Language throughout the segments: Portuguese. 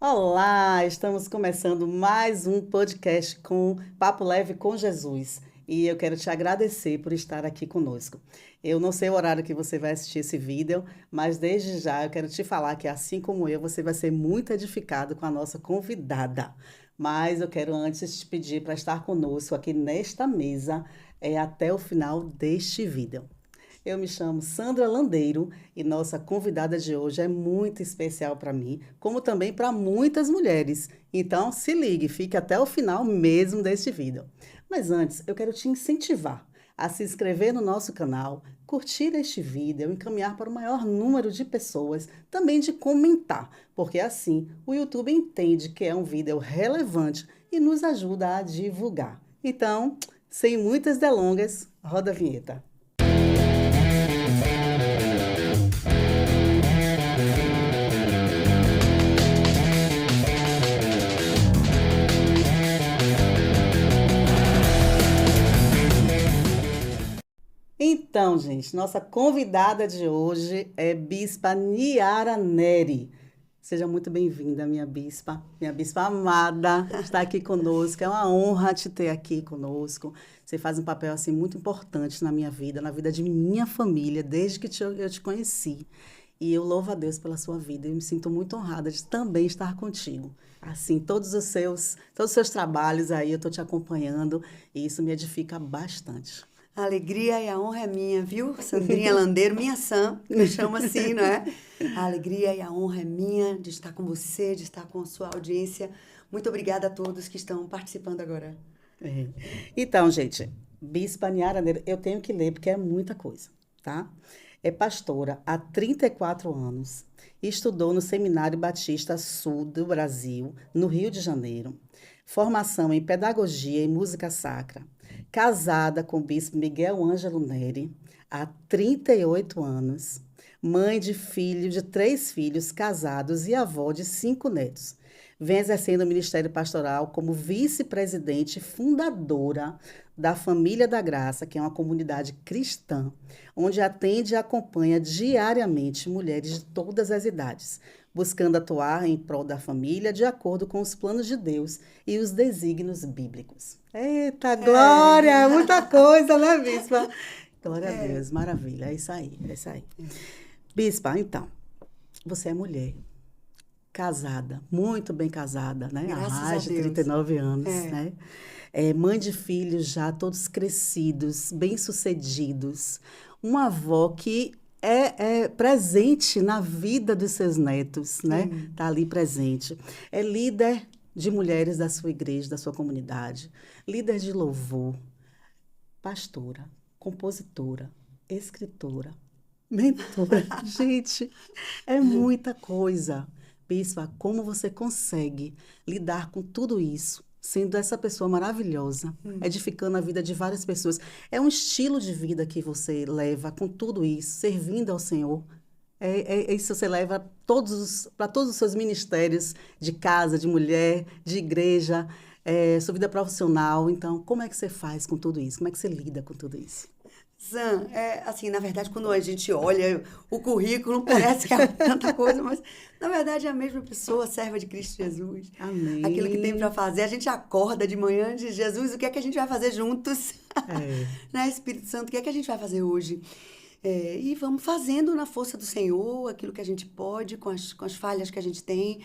Olá, estamos começando mais um podcast com Papo Leve com Jesus. E eu quero te agradecer por estar aqui conosco. Eu não sei o horário que você vai assistir esse vídeo, mas desde já eu quero te falar que, assim como eu, você vai ser muito edificado com a nossa convidada. Mas eu quero antes te pedir para estar conosco aqui nesta mesa até o final deste vídeo. Eu me chamo Sandra Landeiro e nossa convidada de hoje é muito especial para mim, como também para muitas mulheres. Então, se ligue, fique até o final mesmo deste vídeo. Mas antes, eu quero te incentivar a se inscrever no nosso canal, curtir este vídeo, encaminhar para o maior número de pessoas, também de comentar, porque assim o YouTube entende que é um vídeo relevante e nos ajuda a divulgar. Então, sem muitas delongas, roda a vinheta. Então, gente, nossa convidada de hoje é Bispa Niara Neri. Seja muito bem-vinda, minha bispa amada, está aqui conosco. É uma honra te ter aqui conosco. Você faz um papel assim muito importante na minha vida, na vida de minha família, desde que eu te conheci. E eu louvo a Deus pela sua vida. Eu me sinto muito honrada de também estar contigo. Assim, todos os seus trabalhos aí, eu estou te acompanhando e isso me edifica bastante. A alegria e a honra é minha, viu? Sandrinha Landeiro, minha Sam, me chama assim, não é? A alegria e a honra é minha de estar com você, de estar com a sua audiência. Muito obrigada a todos que estão participando agora. É. Então, gente, Bispa Niara Neri, eu tenho que ler porque é muita coisa, tá? É pastora há 34 anos, estudou no Seminário Batista Sul do Brasil, no Rio de Janeiro. Formação em Pedagogia e Música Sacra. Casada com o bispo Miguel Ângelo Neri há 38 anos. Mãe de 3 filhos casados e avó de 5 netos. Vem exercendo o ministério pastoral como vice-presidente fundadora da Família da Graça, que é uma comunidade cristã, onde atende e acompanha diariamente mulheres de todas as idades, buscando atuar em prol da família de acordo com os planos de Deus e os desígnios bíblicos. Eita, glória! É, Muita coisa, né, Bispa? Glória a é, Deus, maravilha. É isso aí, é isso aí. Bispa, então, você é mulher, casada, muito bem casada, né? Há graças a mais de Deus. 39 anos, É, né? É, mãe de filhos já todos crescidos, bem-sucedidos. Uma avó que é presente na vida dos seus netos, né? sim. Está ali presente. É líder de mulheres da sua igreja, da sua comunidade, líder de louvor, pastora, compositora, escritora, mentora. Gente, é muita coisa. Bispa, como você consegue lidar com tudo isso, sendo essa pessoa maravilhosa, edificando a vida de várias pessoas? É um estilo de vida que você leva com tudo isso, servindo ao Senhor. Isso você leva para todos os seus ministérios de casa, de mulher, de igreja, sua vida profissional. Então, como é que você faz com tudo isso? Como é que você lida com tudo isso? Sam, assim, na verdade, quando a gente olha o currículo, parece que é tanta coisa, mas na verdade é a mesma pessoa, serva de Cristo Jesus. Aquilo que tem para Amém. fazer, a gente acorda de manhã e diz, Jesus, o que é que a gente vai fazer juntos? É. Né, Espírito Santo, o que é que a gente vai fazer hoje? E vamos fazendo na força do Senhor aquilo que a gente pode, com as falhas que a gente tem,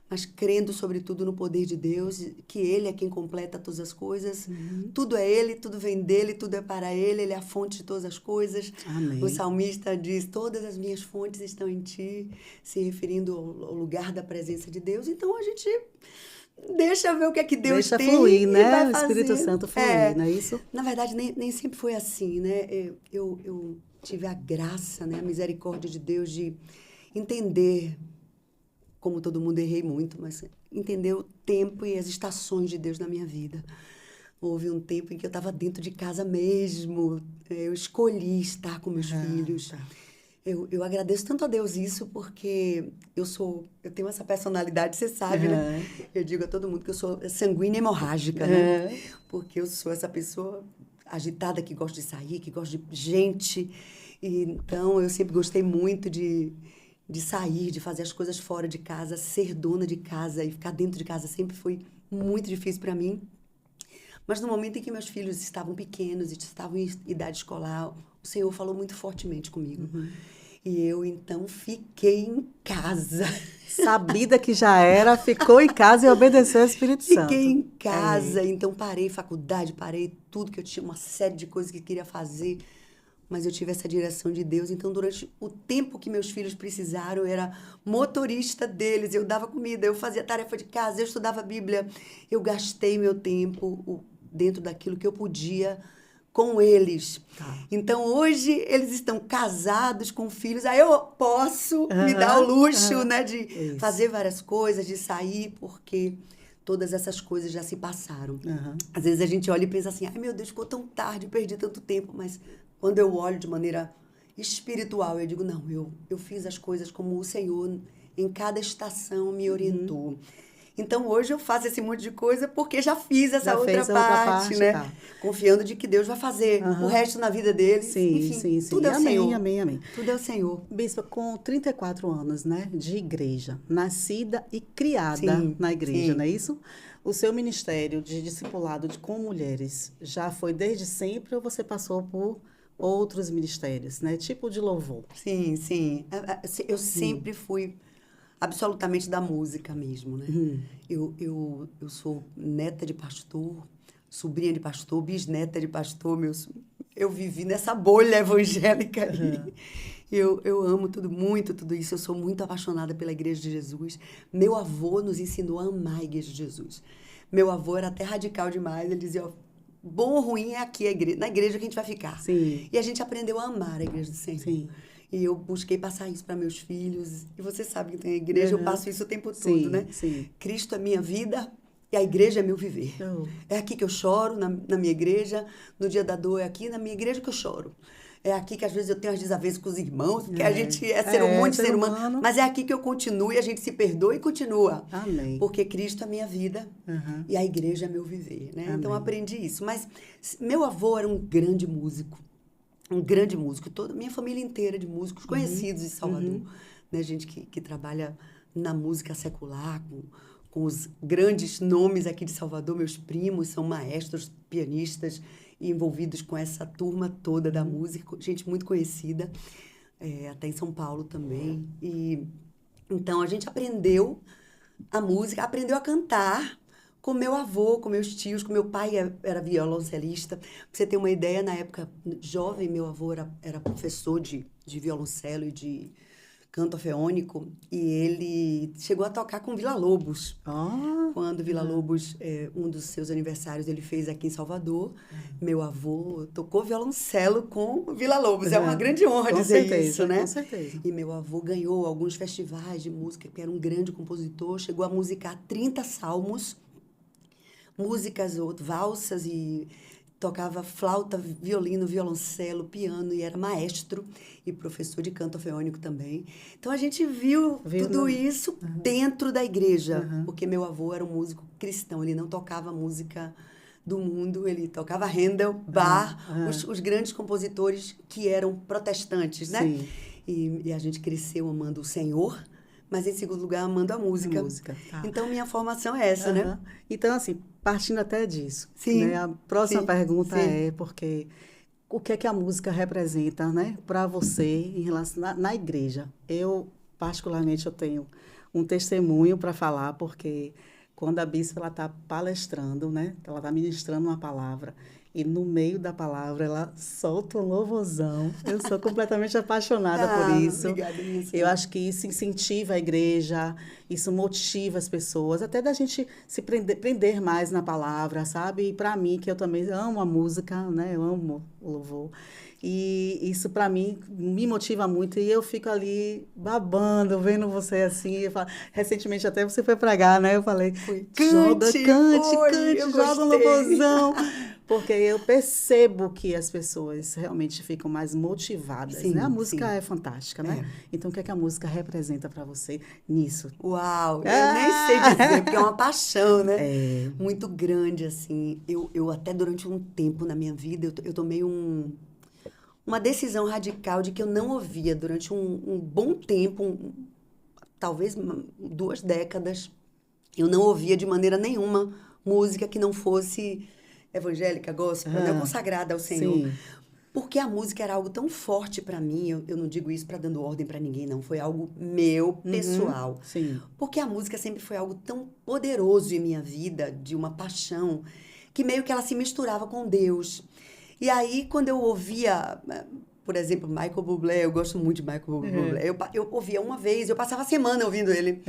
mas crendo, sobretudo, no poder de Deus, que Ele é quem completa todas as coisas. Uhum. Tudo é Ele, tudo vem dEle, tudo é para Ele é a fonte de todas as coisas. O Amém. salmista diz: Todas as minhas fontes estão em Ti, se referindo ao lugar da presença de Deus. Então a gente deixa ver o que é que Deus Deixa tem fluir, e né? vai O Espírito fazendo. Santo fluir, não é isso? Na verdade, nem sempre foi assim, né? Eu tive a graça, né, a misericórdia de Deus de entender, como todo mundo errei muito, mas entender o tempo e as estações de Deus na minha vida. Houve um tempo em que eu estava dentro de casa mesmo, eu escolhi estar com meus Ah, filhos. tá. Eu agradeço tanto a Deus isso, porque eu tenho essa personalidade, você sabe, né? Aham. Eu digo a todo mundo que eu sou sanguínea hemorrágica, né? É. Porque eu sou essa pessoa agitada que gosta de sair, que gosta de gente. E, então, eu sempre gostei muito de sair, de fazer as coisas fora de casa, ser dona de casa e ficar dentro de casa sempre foi muito difícil para mim. Mas no momento em que meus filhos estavam pequenos e estavam em idade escolar, o Senhor falou muito fortemente comigo. E eu, então, fiquei em casa. Sabida que já era, ficou em casa e obedeceu ao Espírito Santo. Fiquei em casa, então parei faculdade, parei tudo, que eu tinha uma série de coisas que queria fazer, mas eu tive essa direção de Deus. Então, durante o tempo que meus filhos precisaram, eu era motorista deles, eu dava comida, eu fazia tarefa de casa, eu estudava a Bíblia, eu gastei meu tempo dentro daquilo que eu podia com eles. Tá. Então, hoje, eles estão casados com filhos, aí eu posso me dar o luxo, né, de Isso. fazer várias coisas, de sair, porque todas essas coisas já se passaram. Às vezes a gente olha e pensa assim, ai meu Deus, ficou tão tarde, perdi tanto tempo, mas quando eu olho de maneira espiritual, eu digo, não, eu fiz as coisas como o Senhor em cada estação me orientou. Então, hoje eu faço esse monte de coisa porque já fiz essa outra parte, né? Tá. Confiando de que Deus vai fazer o resto na vida deles. Sim, enfim, sim. tudo é o Senhor. Amém. Tudo é o Senhor. Bispa, com 34 anos, né, de igreja, nascida e criada Sim, na igreja, sim. não é isso? O seu ministério de discipulado com mulheres já foi desde sempre ou você passou por outros ministérios, né? Tipo de louvor. Sim, sim. Eu sempre fui absolutamente da música mesmo, né? Eu sou neta de pastor, sobrinha de pastor, bisneta de pastor, eu vivi nessa bolha evangélica aí. Eu amo muito tudo isso, eu sou muito apaixonada pela Igreja de Jesus. Meu avô nos ensinou a amar a Igreja de Jesus. Meu avô era até radical demais, ele dizia, ó, bom ou ruim é aqui, na igreja que a gente vai ficar. Sim. E a gente aprendeu a amar a Igreja do Senhor. Sim. E eu busquei passar isso para meus filhos. E você sabe que tem a igreja, eu passo isso o tempo todo, né? Sim. Cristo é minha vida e a igreja é meu viver. É aqui que eu choro, na minha igreja. No dia da dor é aqui, na minha igreja que eu choro. É aqui que às vezes eu tenho as desavenças com os irmãos, porque a gente é um monte de ser humano. Mas é aqui que eu continuo e a gente se perdoa e continua. Amém. Porque Cristo é minha vida e a igreja é meu viver, né? Então eu aprendi isso. Mas meu avô era um grande músico. Toda minha família inteira de músicos conhecidos em Salvador, né? Gente que trabalha na música secular, com os grandes nomes aqui de Salvador. Meus primos são maestros, pianistas, envolvidos com essa turma toda da música, gente muito conhecida, até em São Paulo também. E então a gente aprendeu a música, aprendeu a cantar com meu avô, com meus tios, com meu pai era violoncelista. Pra você ter uma ideia, na época jovem, meu avô era professor de violoncelo e de canto orfeônico, e ele chegou a tocar com Villa-Lobos. Quando Villa-Lobos, um dos seus aniversários, ele fez aqui em Salvador, meu avô tocou violoncelo com Villa-Lobos. É uma grande honra dizer isso, né? Com certeza. E meu avô ganhou alguns festivais de música, que era um grande compositor, chegou a musicar 30 salmos, músicas, valsas, e tocava flauta, violino, violoncelo, piano, e era maestro e professor de canto orfeônico também. Então a gente viu tudo isso dentro da igreja, porque meu avô era um músico cristão, ele não tocava música do mundo, ele tocava Handel, Bach, os grandes compositores que eram protestantes, né? Sim. E a gente cresceu amando o Senhor, mas em segundo lugar amando a música. Tá. Então minha formação é essa, né? Então, assim, partindo até disso, sim, né? A próxima pergunta sim. é porque o que é que a música representa, né, para você em relação na igreja? Eu, particularmente, eu tenho um testemunho para falar, porque quando a bispa está palestrando, né, ela está ministrando uma palavra, e no meio da palavra ela solta um louvorzão. Eu sou completamente apaixonada por isso. Obrigada, eu acho que isso incentiva a igreja, isso motiva as pessoas, até da gente se prender mais na palavra, sabe? E para mim, que eu também amo a música, né? Eu amo o louvor. E isso, para mim, me motiva muito. E eu fico ali babando, vendo você assim. Eu falo, recentemente até você foi pregar, né? Eu falei, cante, joga um louvorzão. Porque eu percebo que as pessoas realmente ficam mais motivadas, sim, né? A música é fantástica, né? Então, o que é que a música representa para você nisso? Uau! Eu nem sei dizer, porque é uma paixão, né? Muito grande, assim. Eu até durante um tempo na minha vida, eu tomei uma decisão radical de que eu não ouvia durante um bom tempo, talvez 2 décadas, eu não ouvia de maneira nenhuma música que não fosse evangélica, gospel, né? Consagrada ao Senhor. Sim. Porque a música era algo tão forte para mim, eu não digo isso para dando ordem para ninguém, não. Foi algo meu, pessoal. Sim. Porque a música sempre foi algo tão poderoso em minha vida, de uma paixão, que meio que ela se misturava com Deus. E aí, quando eu ouvia, por exemplo, Michael Bublé, eu gosto muito de Michael Bublé, eu ouvia uma vez, eu passava a semana ouvindo ele.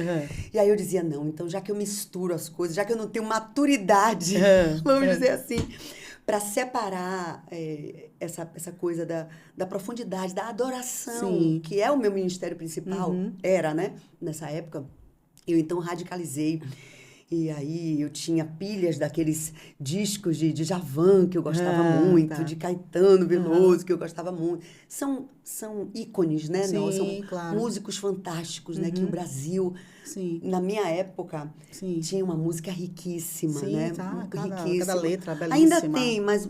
E aí eu dizia, não, então já que eu misturo as coisas, já que eu não tenho maturidade, vamos dizer assim, para separar essa coisa da profundidade, da adoração, Sim. que é o meu ministério principal, era, né, nessa época, eu então radicalizei. E aí eu tinha pilhas daqueles discos de Djavan, que eu gostava muito, de Caetano Veloso, que eu gostava muito. São ícones, né? Sim, Não, são claro. músicos fantásticos, né? Que o Brasil, na minha época, tinha uma música riquíssima, né? Riquíssima. Cada letra belíssima. Ainda tem, mas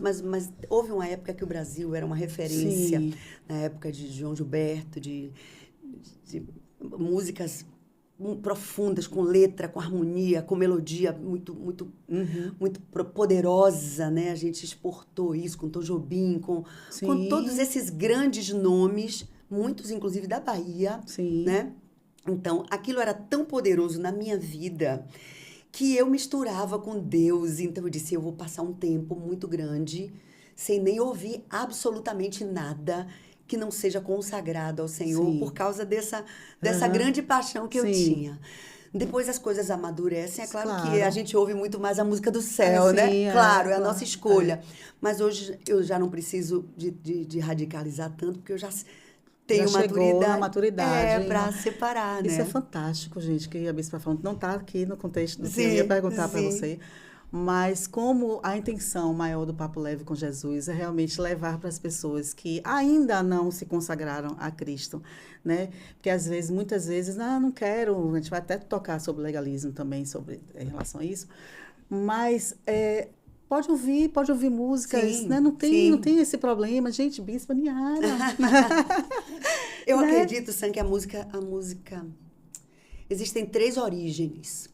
houve uma época que o Brasil era uma referência, na época de João Gilberto, de músicas profundas, com letra, com harmonia, com melodia muito poderosa, né? A gente exportou isso com Tom Jobim, com todos esses grandes nomes, muitos inclusive da Bahia, né? Então, aquilo era tão poderoso na minha vida que eu misturava com Deus. Então, eu disse, eu vou passar um tempo muito grande sem nem ouvir absolutamente nada que não seja consagrado ao Senhor por causa dessa grande paixão que eu tinha. Depois as coisas amadurecem, é claro que a gente ouve muito mais a música do céu, né? Claro, é a nossa escolha. Mas hoje eu já não preciso de radicalizar tanto, porque eu já tenho maturidade para separar, né? Isso é fantástico, gente, que a Bispa falando. Não está aqui no contexto do que eu ia perguntar para você. Mas como a intenção maior do Papo Leve com Jesus é realmente levar para as pessoas que ainda não se consagraram a Cristo, né? Porque muitas vezes, não quero, a gente vai até tocar sobre legalismo também, em relação a isso, mas pode ouvir músicas, né? Não tem esse problema. Gente, Bispa Niara. Eu acredito, Sam, que a música... Existem 3 origens.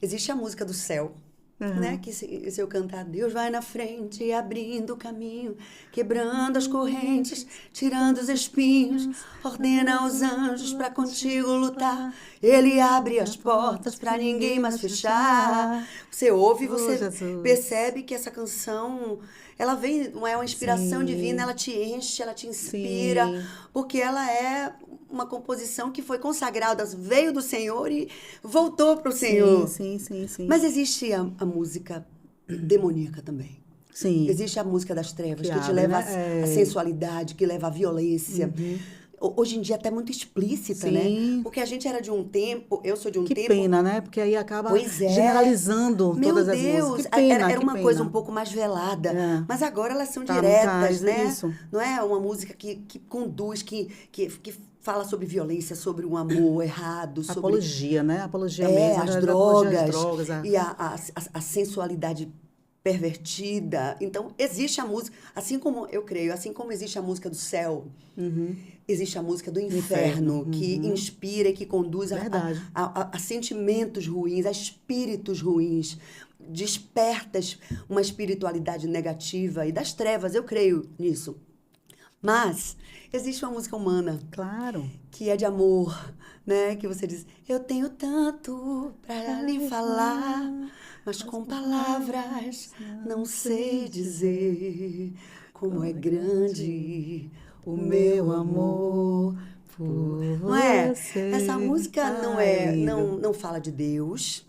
Existe a música do céu, né? Que se eu cantar, Deus vai na frente, abrindo o caminho, quebrando as correntes, tirando os espinhos, ordena aos anjos para contigo lutar. Ele abre as portas para ninguém mais fechar. Você ouve, você percebe que essa canção, ela vem, não é uma inspiração divina, ela te enche, ela te inspira, porque ela é uma composição que foi consagrada, veio do Senhor e voltou para o Senhor. Sim. Mas existe a música demoníaca também. Sim. Existe a música das trevas, que te leva à sensualidade, que leva à violência. Hoje em dia até muito explícita, né? Porque a gente era de um tempo, eu sou de um tempo... Que pena, né? Porque aí acaba generalizando todas as músicas. Que pena, era uma coisa um pouco mais velada. Mas agora elas são diretas, né? Isso. Não é uma música que conduz, que fala sobre violência, sobre um amor errado, sobre... Apologia, né? Apologia mesmo. As drogas. E a sensualidade pervertida. Então, existe a música, assim como eu creio, assim como existe a música do céu, existe a música do inferno, que inspira e que conduz a sentimentos ruins, a espíritos ruins, despertas uma espiritualidade negativa e das trevas, eu creio nisso. Mas existe uma música humana, que é de amor, né? Que você diz, eu tenho tanto para lhe falar, mas com palavras não sei dizer como é grande o meu amor por você. Essa música não fala de Deus,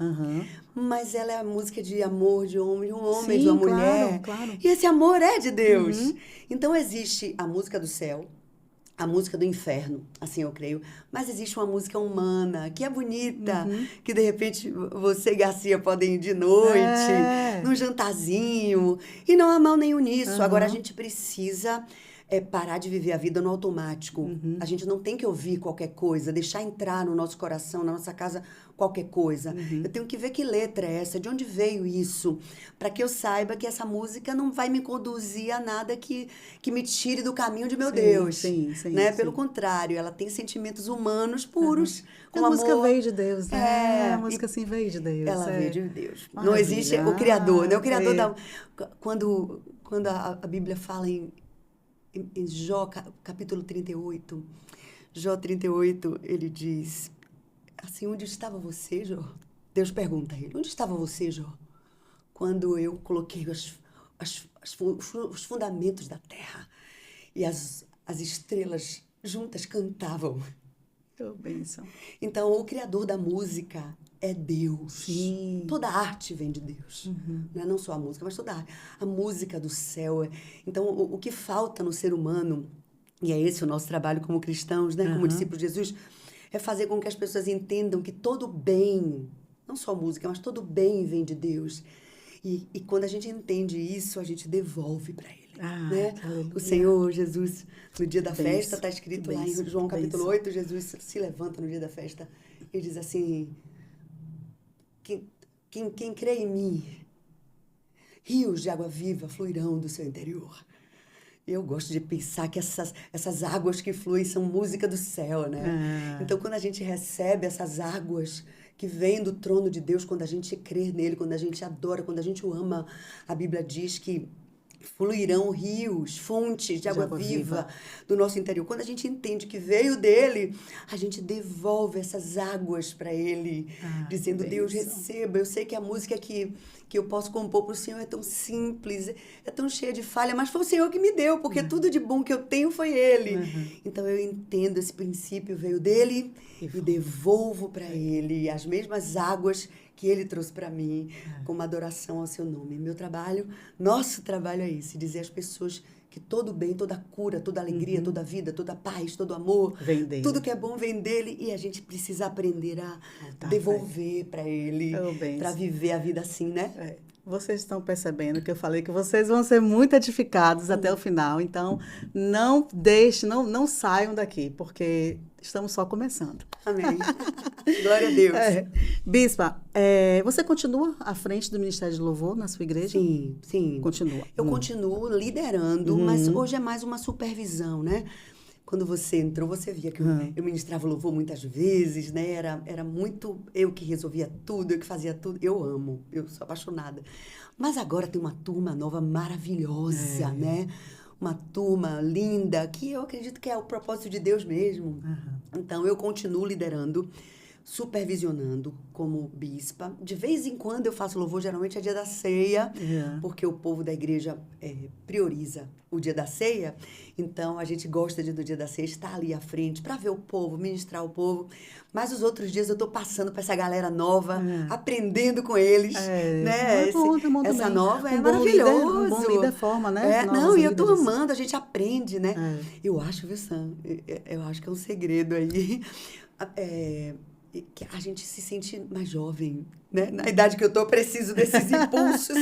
mas ela é a música de amor de um homem, de uma mulher. E esse amor é de Deus. Então existe a música do céu, a música do inferno, assim eu creio, mas existe uma música humana, que é bonita, que de repente você e Garcia podem ir de noite, num jantarzinho, e não há mal nenhum nisso. Agora a gente precisa é parar de viver a vida no automático. A gente não tem que ouvir qualquer coisa, deixar entrar no nosso coração, na nossa casa, qualquer coisa. Eu tenho que ver que letra é essa, de onde veio isso, para que eu saiba que essa música não vai me conduzir a nada que me tire do caminho de meu Deus. Sim. Né? Pelo contrário, ela tem sentimentos humanos puros, com A música amor. veio de Deus, né? A E música assim veio de Deus. ela veio de Deus. Não Maravilha. existe o Criador, né? O Criador É. Quando a Bíblia fala em Jó, capítulo 38, Jó 38, ele diz assim, onde estava você, Jó? Deus pergunta a ele, onde estava você, Jó? Quando eu coloquei os fundamentos da terra e as estrelas juntas cantavam. Oh, bênção. Então, o criador da música é Deus. Sim. Toda a arte vem de Deus. Né? Não só a música, mas toda a música do céu. Então, o que falta no ser humano, e é esse o nosso trabalho como cristãos, né? Como discípulos de Jesus, é fazer com que as pessoas entendam que todo bem, não só música, mas todo bem vem de Deus. E quando a gente entende isso, a gente devolve para Ele. Né? O Senhor Jesus, no dia da festa, está escrito lá em João capítulo 8, Jesus se levanta no dia da festa e diz assim, quem crê em mim, rios de água viva fluirão do seu interior. Eu gosto de pensar que essas águas que fluem são música do céu, né? Então, quando a gente recebe essas águas que vêm do trono de Deus, quando a gente crê nele, quando a gente adora, quando a gente o ama, a Bíblia diz que fluirão rios, fontes de água viva do nosso interior. Quando a gente entende que veio dele, a gente devolve essas águas para ele, dizendo, Deus, receba. Eu sei que a música que eu posso compor para o Senhor é tão simples, é tão cheia de falha, mas foi o Senhor que me deu, porque tudo de bom que eu tenho foi ele. Então, eu entendo esse princípio, veio dele e devolvo para ele as mesmas águas que ele trouxe para mim, como adoração ao seu nome. Meu trabalho, nosso trabalho é esse, dizer às pessoas que todo bem, toda cura, toda alegria, toda vida, toda paz, todo amor, vem dele. Tudo que é bom vem dele e a gente precisa aprender a devolver para ele, para viver a vida assim, né? Vocês estão percebendo que eu falei que vocês vão ser muito edificados até o final, então não deixem, não saiam daqui, porque estamos só começando. Amém. Glória a Deus. Bispa, você continua à frente do Ministério de Louvor na sua igreja? Sim. Continua. Eu continuo liderando, mas hoje é mais uma supervisão, né? Quando você entrou, você via que eu ministrava louvor muitas vezes, né? Era muito eu que resolvia tudo, eu que fazia tudo. Eu amo, eu sou apaixonada. Mas agora tem uma turma nova maravilhosa, né? Uma turma linda, que eu acredito que é o propósito de Deus mesmo. Então, eu continuo liderando, supervisionando como bispa. De vez em quando eu faço louvor, geralmente é dia da ceia, porque o povo da igreja prioriza o dia da ceia. Então, a gente gosta de, no dia da ceia, estar ali à frente para ver o povo, ministrar o povo. Mas os outros dias eu estou passando para essa galera nova, aprendendo com eles. Né? Essa nova é maravilhoso. Um bom líder forma, né? Não, e eu estou amando, a gente aprende, né? Eu acho, viu, Sam? Eu acho que é um segredo aí. Que a gente se sente mais jovem, né? Na idade que eu tô, eu preciso desses impulsos.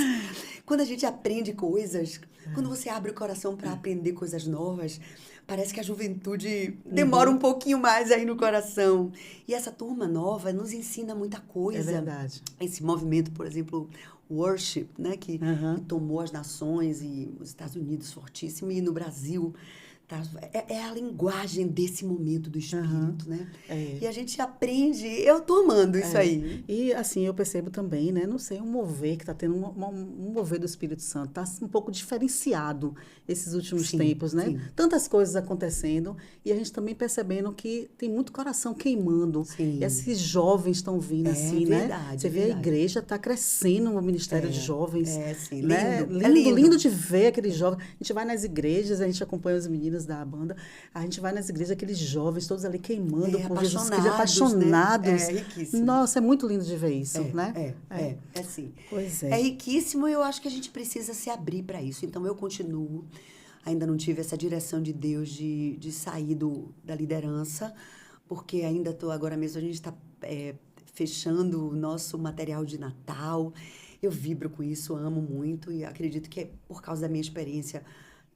Quando a gente aprende coisas, quando você abre o coração para aprender coisas novas, parece que a juventude demora um pouquinho mais aí no coração. E essa turma nova nos ensina muita coisa. É verdade. Esse movimento, por exemplo, worship, né? Que tomou as nações e os Estados Unidos fortíssimo, e no Brasil... É a linguagem desse momento do Espírito, né? E a gente aprende, eu tô amando isso aí. E assim, eu percebo também, né? Não sei, um mover que está tendo um mover do Espírito Santo, está um pouco diferenciado esses últimos tempos, né? Sim. Tantas coisas acontecendo e a gente também percebendo que tem muito coração queimando. E esses jovens estão vindo assim, verdade, né? Você vê a igreja está crescendo o Ministério de Jovens. Sim, né? Lindo de ver aqueles jovens. A gente vai nas igrejas, a gente acompanha os meninos da banda, a gente vai nas igrejas, aqueles jovens, todos ali queimando por Jesus Cristo, apaixonados. Né? É riquíssimo. Nossa, é muito lindo de ver isso, né? É sim. Pois é. É riquíssimo e eu acho que a gente precisa se abrir para isso. Então, eu continuo. Ainda não tive essa direção de Deus de sair da liderança, porque ainda estou, agora mesmo, a gente está fechando o nosso material de Natal. Eu vibro com isso, amo muito e acredito que é por causa da minha experiência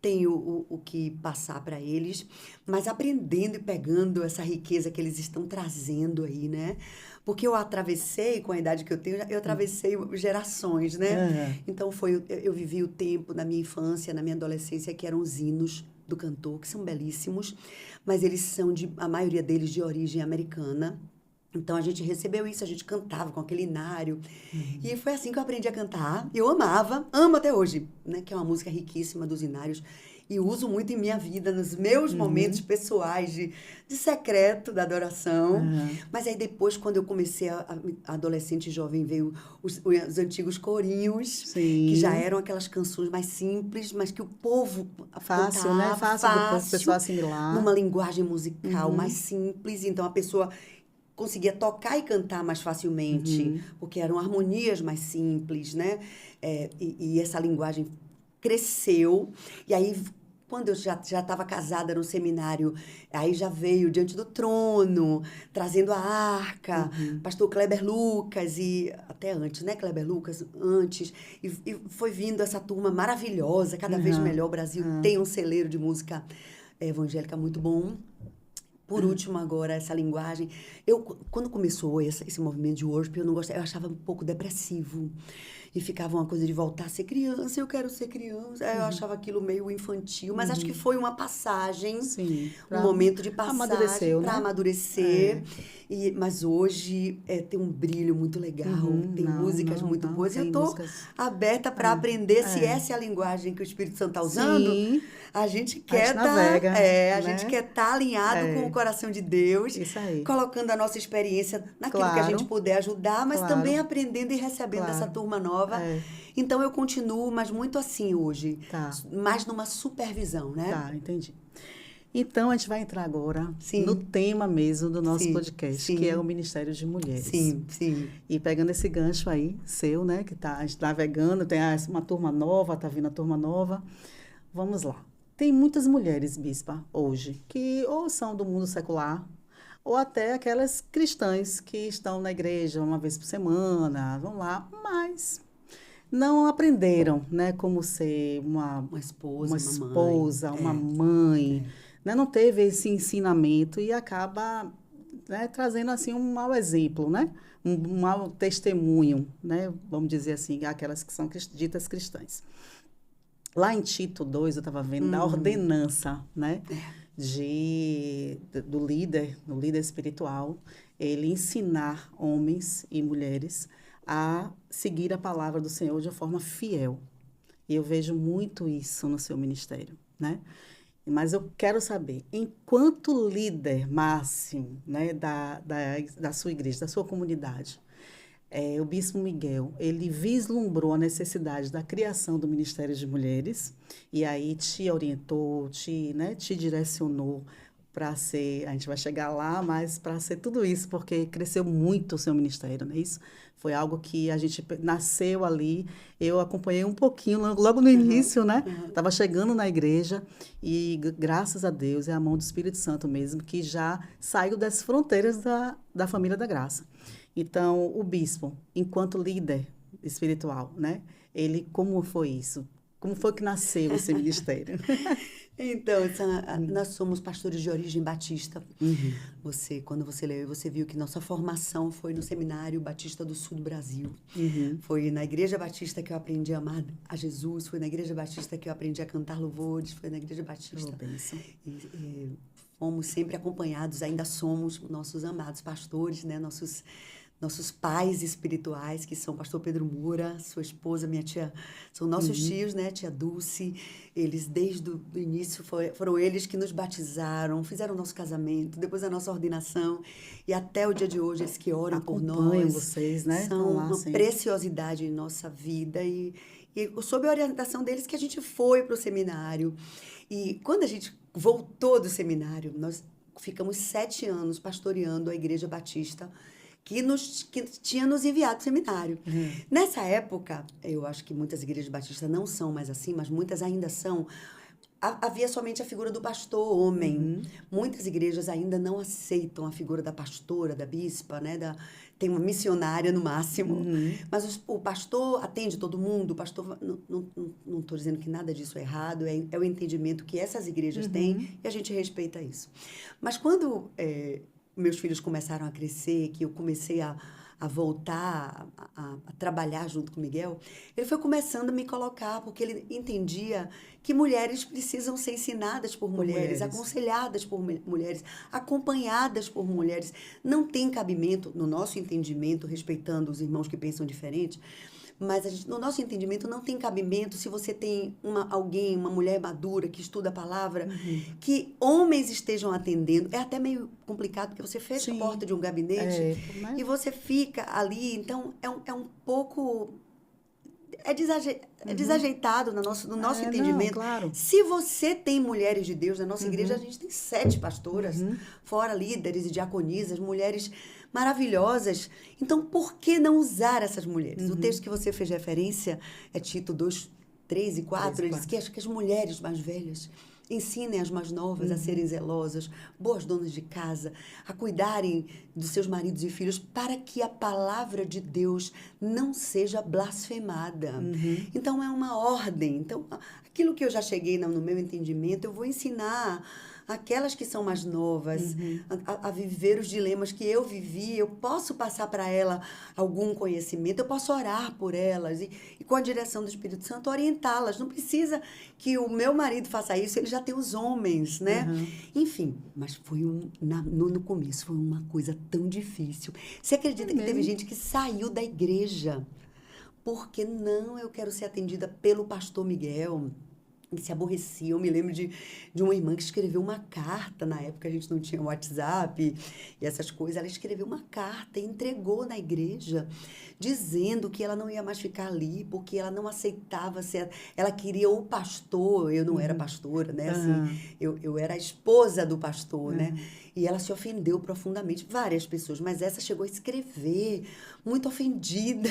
tenho o que passar para eles, mas aprendendo e pegando essa riqueza que eles estão trazendo aí, né? Porque eu atravessei, com a idade que eu tenho, eu atravessei gerações, né? Aham. Então, eu vivi o tempo na minha infância, na minha adolescência, que eram os hinos do cantor, que são belíssimos, mas eles são, a maioria deles, de origem americana. Então, a gente recebeu isso, a gente cantava com aquele inário. E foi assim que eu aprendi a cantar. Eu amava, amo até hoje, né? Que é uma música riquíssima dos inários. E uso muito em minha vida, nos meus momentos pessoais de secreto da adoração. Aham. Mas aí depois, quando eu comecei adolescente e jovem, veio os antigos corinhos, que já Sim. eram aquelas canções mais simples, mas que o povo Fácil, né? cantava Fácil do pessoal assimilar. numa linguagem musical mais simples. Então, a pessoa conseguia tocar e cantar mais facilmente, porque eram harmonias mais simples, né? E essa linguagem cresceu. E aí, quando eu já estava casada no seminário, aí já veio Diante do Trono, trazendo a arca, pastor Kleber Lucas, e até antes, né? Kleber Lucas, antes. E foi vindo essa turma maravilhosa, cada vez melhor. O Brasil tem um celeiro de música evangélica muito bom. Por último, agora, essa linguagem. Quando começou esse movimento de worship, eu não gostava, eu achava um pouco depressivo. E ficava uma coisa de voltar a ser criança, eu quero ser criança. Eu achava aquilo meio infantil, mas acho que foi uma passagem, Sim. um momento de passagem Amadureceu, para né? amadurecer. Mas hoje tem um brilho muito legal, tem músicas muito boas. E eu Tem estou músicas. aberta para aprender se essa é a linguagem que o Espírito Santo está usando. Sim. A gente A gente quer navega, a né? gente quer estar alinhado com o coração de Deus, Isso aí. colocando a nossa experiência naquilo que a Claro. gente puder ajudar, mas Claro. também aprendendo e recebendo essa Claro. turma nova. Então eu continuo, mas muito assim hoje, Tá. mais numa supervisão, né? Tá, entendi. Então, a gente vai entrar agora Sim. no tema mesmo do nosso Sim, podcast, sim. que é o Ministério de Mulheres. Sim, sim. E pegando esse gancho aí, seu, né, que a gente tá navegando, tem uma turma nova, tá vindo a turma nova. Vamos lá. Tem muitas mulheres, bispa, hoje, que ou são do mundo secular, ou até aquelas cristãs que estão na igreja uma vez por semana, vão lá, mas não aprenderam, né, como ser uma esposa, uma mãe, né, não teve esse ensinamento e acaba, né, trazendo assim um mau exemplo, né, um mau testemunho, né, vamos dizer assim, aquelas que são ditas cristãs. Lá em Tito 2, eu estava vendo da ordenança, né, do líder espiritual, ele ensinar homens e mulheres a seguir a palavra do Senhor de uma forma fiel. E eu vejo muito isso no seu ministério, né? Mas eu quero saber, enquanto líder máximo, né, da sua igreja, da sua comunidade, o Bispo Miguel, ele vislumbrou a necessidade da criação do Ministério de Mulheres e aí te orientou, te direcionou para ser, a gente vai chegar lá, mas para ser tudo isso, porque cresceu muito o seu ministério, não é isso? Foi algo que a gente nasceu ali, eu acompanhei um pouquinho, logo no início, né? Estava chegando na igreja e, graças a Deus, é a mão do Espírito Santo mesmo, que já saiu das fronteiras da família da graça. Então, o bispo, enquanto líder espiritual, né? Ele, como foi isso? Como foi que nasceu esse ministério? Então, nós somos pastores de origem batista. Quando você leu, você viu que nossa formação foi no Seminário Batista do Sul do Brasil. Foi na Igreja Batista que eu aprendi a amar a Jesus, foi na Igreja Batista que eu aprendi a cantar louvores, foi na Igreja Batista. Fomos sempre acompanhados, ainda somos nossos amados pastores, né? Nossos pais espirituais, que são o pastor Pedro Moura, sua esposa, minha tia, são nossos tios, né? Tia Dulce. Eles, desde o início, foram eles que nos batizaram, fizeram o nosso casamento, depois a nossa ordenação. E até o dia de hoje, eles que oram por nós. Vocês, né? São uma preciosidade em nossa vida. E sob a orientação deles que a gente foi para o seminário. E quando a gente voltou do seminário, nós ficamos 7 anos pastoreando a Igreja Batista, que tinha nos enviado para o seminário. Nessa época, eu acho que muitas igrejas batistas não são mais assim, mas muitas ainda são, havia somente a figura do pastor homem. Muitas igrejas ainda não aceitam a figura da pastora, da bispa, né? Tem uma missionária no máximo. Mas o pastor atende todo mundo. O pastor, não estou dizendo que nada disso é errado, é o entendimento que essas igrejas têm e a gente respeita isso. Mas quando meus filhos começaram a crescer, que eu comecei a voltar a trabalhar junto com o Miguel, ele foi começando a me colocar, porque ele entendia que mulheres precisam ser ensinadas por mulheres, aconselhadas por mulheres, acompanhadas por mulheres. Não tem cabimento, no nosso entendimento, respeitando os irmãos que pensam diferente, mas no nosso entendimento não tem cabimento se você tem uma mulher madura que estuda a palavra, que homens estejam atendendo. É até meio complicado, porque você fecha a porta de um gabinete e você fica ali. Então, é um pouco... É desajeitado no nosso entendimento. Não, claro. Se você tem mulheres de Deus, na nossa igreja a gente tem 7 pastoras, fora líderes e diaconisas, mulheres maravilhosas. Então, por que não usar essas mulheres? O texto que você fez referência é Tito 2, 3 e 4. Ele diz que as mulheres mais velhas ensinem as mais novas a serem zelosas, boas donas de casa, a cuidarem dos seus maridos e filhos, para que a palavra de Deus não seja blasfemada. Então, é uma ordem. Então, aquilo que eu já cheguei no meu entendimento, eu vou ensinar aquelas que são mais novas a viver os dilemas que eu vivi. Eu posso passar para ela algum conhecimento, eu posso orar por elas e com a direção do Espírito Santo orientá-las. Não precisa que o meu marido faça isso, ele já tem os homens, né? Enfim, mas foi no começo foi uma coisa tão difícil. Você acredita que teve gente que saiu da igreja porque eu quero ser atendida pelo pastor Miguel? Ele se aborrecia. Eu me lembro de uma irmã que escreveu uma carta, na época a gente não tinha WhatsApp e essas coisas, ela escreveu uma carta e entregou na igreja, dizendo que ela não ia mais ficar ali, porque ela não aceitava ser... Ela queria o pastor, eu não era pastora, né? Assim, eu era a esposa do pastor, né? E ela se ofendeu profundamente, várias pessoas, mas essa chegou a escrever, muito ofendida.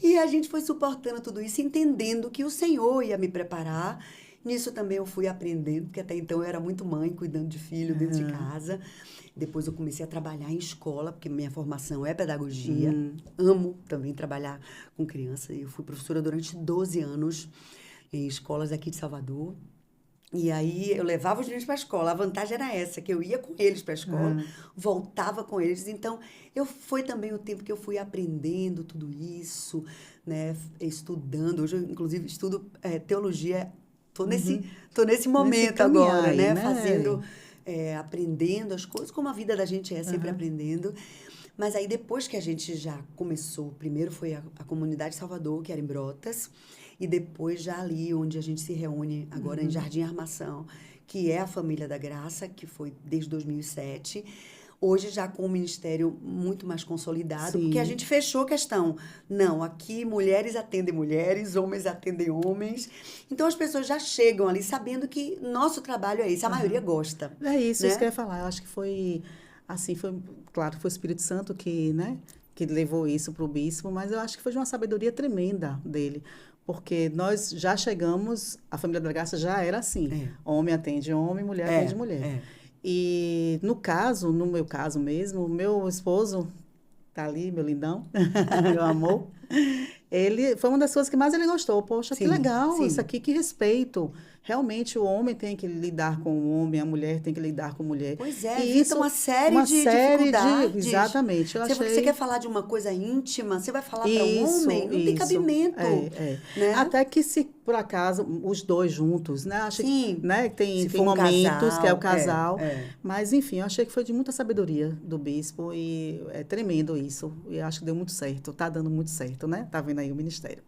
E a gente foi suportando tudo isso, entendendo que o Senhor ia me preparar. Nisso também eu fui aprendendo, porque até então eu era muito mãe, cuidando de filho dentro de casa. Depois eu comecei a trabalhar em escola, porque minha formação é pedagogia. Amo também trabalhar com criança. Eu fui professora durante 12 anos em escolas aqui de Salvador. E aí eu levava os meninos para a escola. A vantagem era essa, que eu ia com eles para a escola, voltava com eles. Então, foi também o tempo que eu fui aprendendo tudo isso, né? Estudando. Hoje eu, inclusive, estudo teologia. Tô nesse momento agora, né? Fazendo, aprendendo as coisas, como a vida da gente é, sempre aprendendo. Mas aí, depois que a gente já começou, primeiro foi a Comunidade Salvador, que era em Brotas, e depois já ali onde a gente se reúne agora em Jardim Armação, que é a Família da Graça, que foi desde 2007. Hoje já com o ministério muito mais consolidado, porque a gente fechou a questão. Não, aqui mulheres atendem mulheres, homens atendem homens. Então as pessoas já chegam ali sabendo que nosso trabalho é esse, a maioria gosta. É isso, né? Isso que eu ia falar. Eu acho que foi, assim, claro que foi o Espírito Santo que, né, que levou isso para o bispo, mas eu acho que foi de uma sabedoria tremenda dele. Porque nós já chegamos, a Família da Graça já era assim. Homem atende homem, mulher atende mulher. E no meu caso mesmo, meu esposo tá ali, meu lindão, meu amor, ele foi uma das coisas que mais ele gostou. Poxa, que legal, isso aqui, que respeito. Realmente o homem tem que lidar com o homem, a mulher tem que lidar com a mulher. Pois é, evita uma série de dificuldades. Exatamente. Você quer falar de uma coisa íntima, você vai falar para um homem, não tem cabimento. Né? Até que se, por acaso, os dois juntos, né? Acho Sim. Né? Tem momentos que é o casal. Mas, enfim, eu achei que foi de muita sabedoria do bispo e é tremendo isso. E acho que deu muito certo, tá dando muito certo, né? Tá vendo aí o ministério.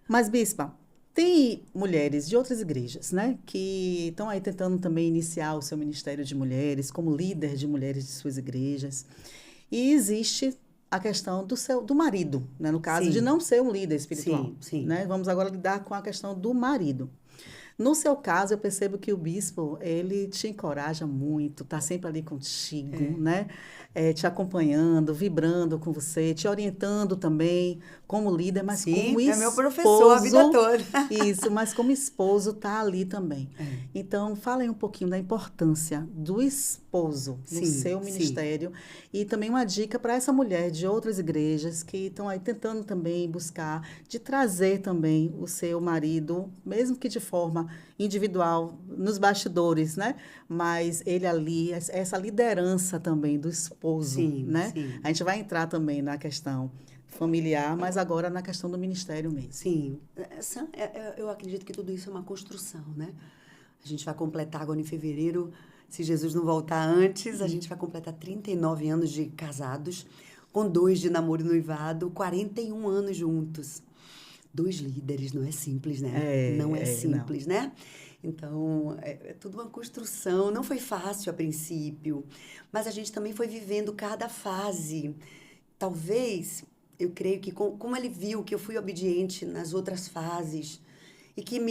Mas, bispa, tem mulheres de outras igrejas, né, que estão aí tentando também iniciar o seu ministério de mulheres, como líder de mulheres de suas igrejas. E existe a questão do marido, né, no caso de não ser um líder espiritual. Né? Vamos agora lidar com a questão do marido. No seu caso, eu percebo que o bispo, ele te encoraja muito, está sempre ali contigo, né? Te acompanhando, vibrando com você, te orientando também como líder, mas como Sim, é meu professor a vida esposo, toda. isso, mas como esposo está ali também. É. Então, fala aí um pouquinho da importância do esposo no Sim, seu sim. ministério e também uma dica para essa mulher de outras igrejas que estão aí tentando também buscar, de trazer também o seu marido, mesmo que de forma individual, nos bastidores, né? Mas ele ali, essa liderança também do esposo, Sim, né? sim. A gente vai entrar também na questão familiar, mas agora na questão do ministério mesmo. Sim. Eu acredito que tudo isso é uma construção, né? A gente vai completar agora em fevereiro, se Jesus não voltar antes, a gente vai completar 39 anos de casados, com 2 de namoro e noivado, 41 anos juntos. 2 líderes, não é simples, né? Não é Não. simples, né? Então, é tudo uma construção. Não foi fácil a princípio, mas a gente também foi vivendo cada fase. Talvez, eu creio que como ele viu que eu fui obediente nas outras fases e que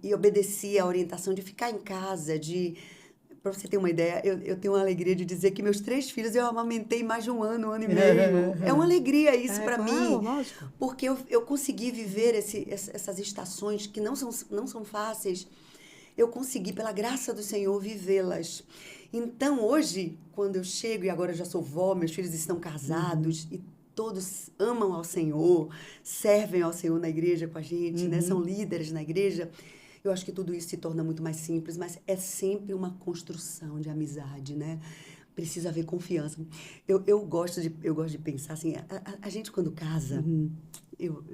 e obedeci à orientação de ficar em casa, de... Para você ter uma ideia, eu tenho uma alegria de dizer que meus 3 filhos eu amamentei mais de um ano e meio. É uma alegria isso É para claro, mim, lógico. porque eu consegui viver essas estações que não são fáceis. Eu consegui, pela graça do Senhor, vivê-las. Então, hoje, quando eu chego, e agora eu já sou vó, meus filhos estão casados, e todos amam ao Senhor, servem ao Senhor na igreja com a gente, né? São líderes na igreja. Eu acho que tudo isso se torna muito mais simples, mas é sempre uma construção de amizade, né? Precisa haver confiança. Eu gosto de pensar assim, a gente quando casa, eu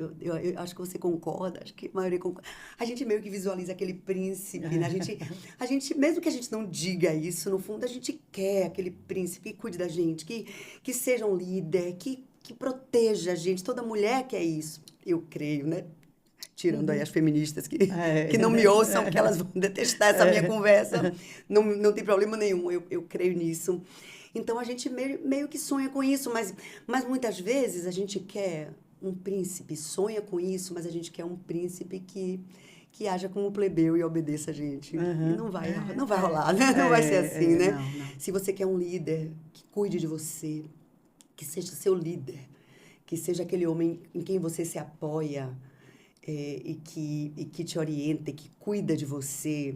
acho que você concorda, acho que a maioria concorda. A gente meio que visualiza aquele príncipe, né? A gente, mesmo que a gente não diga isso, no fundo, a gente quer aquele príncipe que cuide da gente, que seja um líder, que proteja a gente. Toda mulher quer isso, eu creio, né? Tirando aí as feministas que não me ouçam, porque elas vão detestar essa minha conversa. Não tem problema nenhum, eu creio nisso. Então, a gente meio que sonha com isso, mas muitas vezes a gente quer um príncipe, sonha com isso, mas a gente quer um príncipe que haja como plebeu e obedeça a gente. E não vai rolar, né? Não vai ser assim, né? Não, não. Se você quer um líder que cuide de você, que seja seu líder, que seja aquele homem em quem você se apoia, e que te orienta, que cuida de você,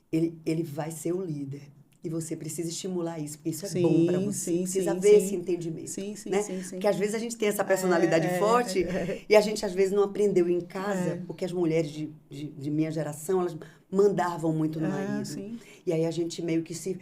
ele vai ser o líder. E você precisa estimular isso, porque isso é bom para Sim, você. sim, Precisa sim, haver esse sim. entendimento, Sim, sim, né? sim, sim. Porque às vezes a gente tem essa personalidade forte e a gente às vezes não aprendeu em casa, porque as mulheres de minha geração, elas mandavam muito no marido. Sim. E aí a gente meio que se...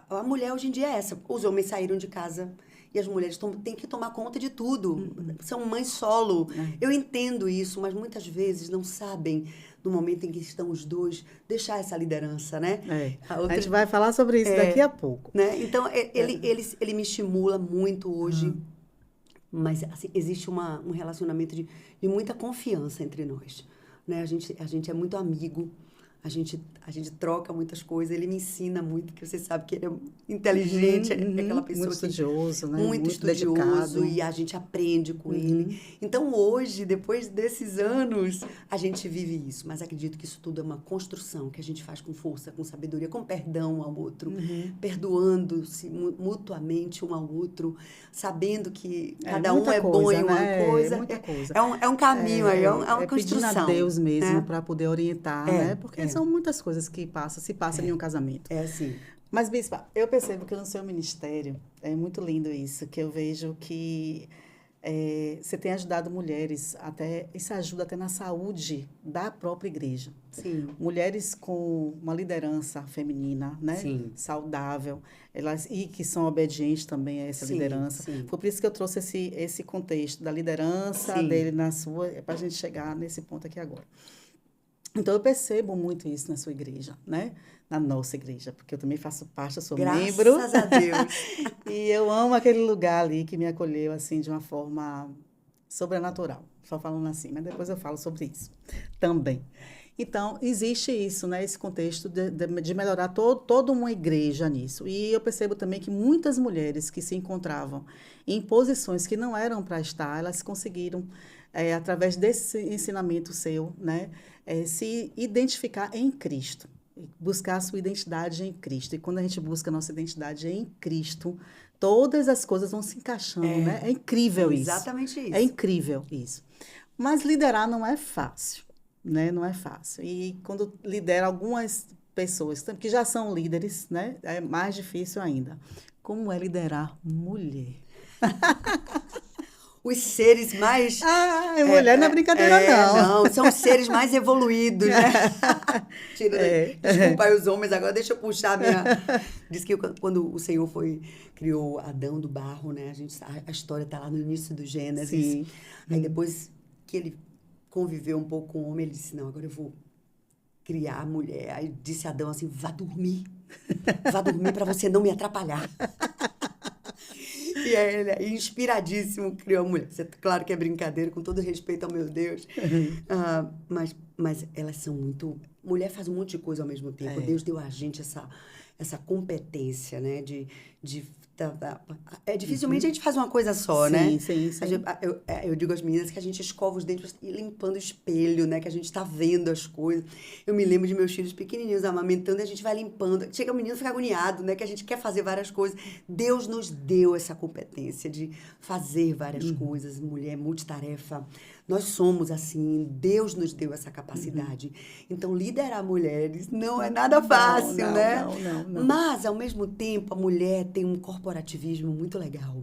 A mulher hoje em dia é essa. Os homens saíram de casa e as mulheres têm que tomar conta de tudo. São mães solo. Eu entendo isso, mas muitas vezes não sabem, no momento em que estão os dois, deixar essa liderança, né? A gente vai falar sobre isso daqui a pouco. Né? Então, ele me estimula muito hoje, mas assim, existe um relacionamento de muita confiança entre nós. Né? A gente é muito amigo. A gente troca muitas coisas, ele me ensina muito, porque você sabe que ele é inteligente, é aquela pessoa muito estudioso, né? Muito estudioso, dedicado. e a gente aprende com ele. Então, hoje, depois desses anos, a gente vive isso. Mas acredito que isso tudo é uma construção que a gente faz com força, com sabedoria, com perdão ao outro, perdoando-se mutuamente um ao outro, sabendo que cada um é bom em uma coisa. Muita coisa. É um caminho aí, é uma construção. Pedindo a Deus mesmo né? para poder orientar, né? Porque são muitas coisas que se passam em um casamento. É assim. Mas, Bispa, eu percebo que no seu ministério, é muito lindo isso, que eu vejo que você tem ajudado mulheres, isso ajuda até na saúde da própria igreja. Sim. Mulheres com uma liderança feminina, né? Sim. Saudável, e que são obedientes também a essa liderança. Sim. Foi por isso que eu trouxe esse contexto da liderança dele na sua, para a gente chegar nesse ponto aqui agora. Então, eu percebo muito isso na sua igreja, né? Na nossa igreja, porque eu também faço parte, eu sou membro. Graças a Deus. E eu amo aquele lugar ali que me acolheu, assim, de uma forma sobrenatural. Só falando assim, mas depois eu falo sobre isso também. Então, existe isso, né? Esse contexto de melhorar toda uma igreja nisso. E eu percebo também que muitas mulheres que se encontravam em posições que não eram para estar, elas conseguiram, através desse ensinamento seu, né, se identificar em Cristo, buscar a sua identidade em Cristo. E quando a gente busca a nossa identidade em Cristo, todas as coisas vão se encaixando, né? É incrível isso. Exatamente isso. É incrível isso. Mas liderar não é fácil, né? Não é fácil. E quando lidera algumas pessoas que já são líderes, né? É mais difícil ainda. Como é liderar mulher? Os seres mais... Mulher não é brincadeira, não. Não, são os seres mais evoluídos, né? Desculpa aí os homens, agora deixa eu puxar a minha... Diz que quando o Senhor criou Adão do barro, né? A história está lá no início do Gênesis. Sim. Aí depois que ele conviveu um pouco com o homem, ele disse, não, agora eu vou criar a mulher. Aí disse Adão assim, vá dormir para você não me atrapalhar. E aí ele, inspiradíssimo, criou a mulher. Claro que é brincadeira, com todo respeito ao meu Deus. Mas elas são muito... Mulher faz um monte de coisa ao mesmo tempo. Deus deu a gente essa competência, né? Dificilmente a gente faz uma coisa só, sim, né? Sim. Eu digo às meninas que a gente escova os dentes e limpando o espelho, né? Que a gente está vendo as coisas. Eu me lembro de meus filhos pequenininhos amamentando e a gente vai limpando. Chega o menino e fica agoniado, né? Que a gente quer fazer várias coisas. Deus nos deu essa competência de fazer várias coisas. Mulher, multitarefa. Nós somos assim, Deus nos deu essa capacidade. Então, liderar mulheres não é nada fácil, né? Não. Mas, ao mesmo tempo, a mulher tem um corporativismo muito legal.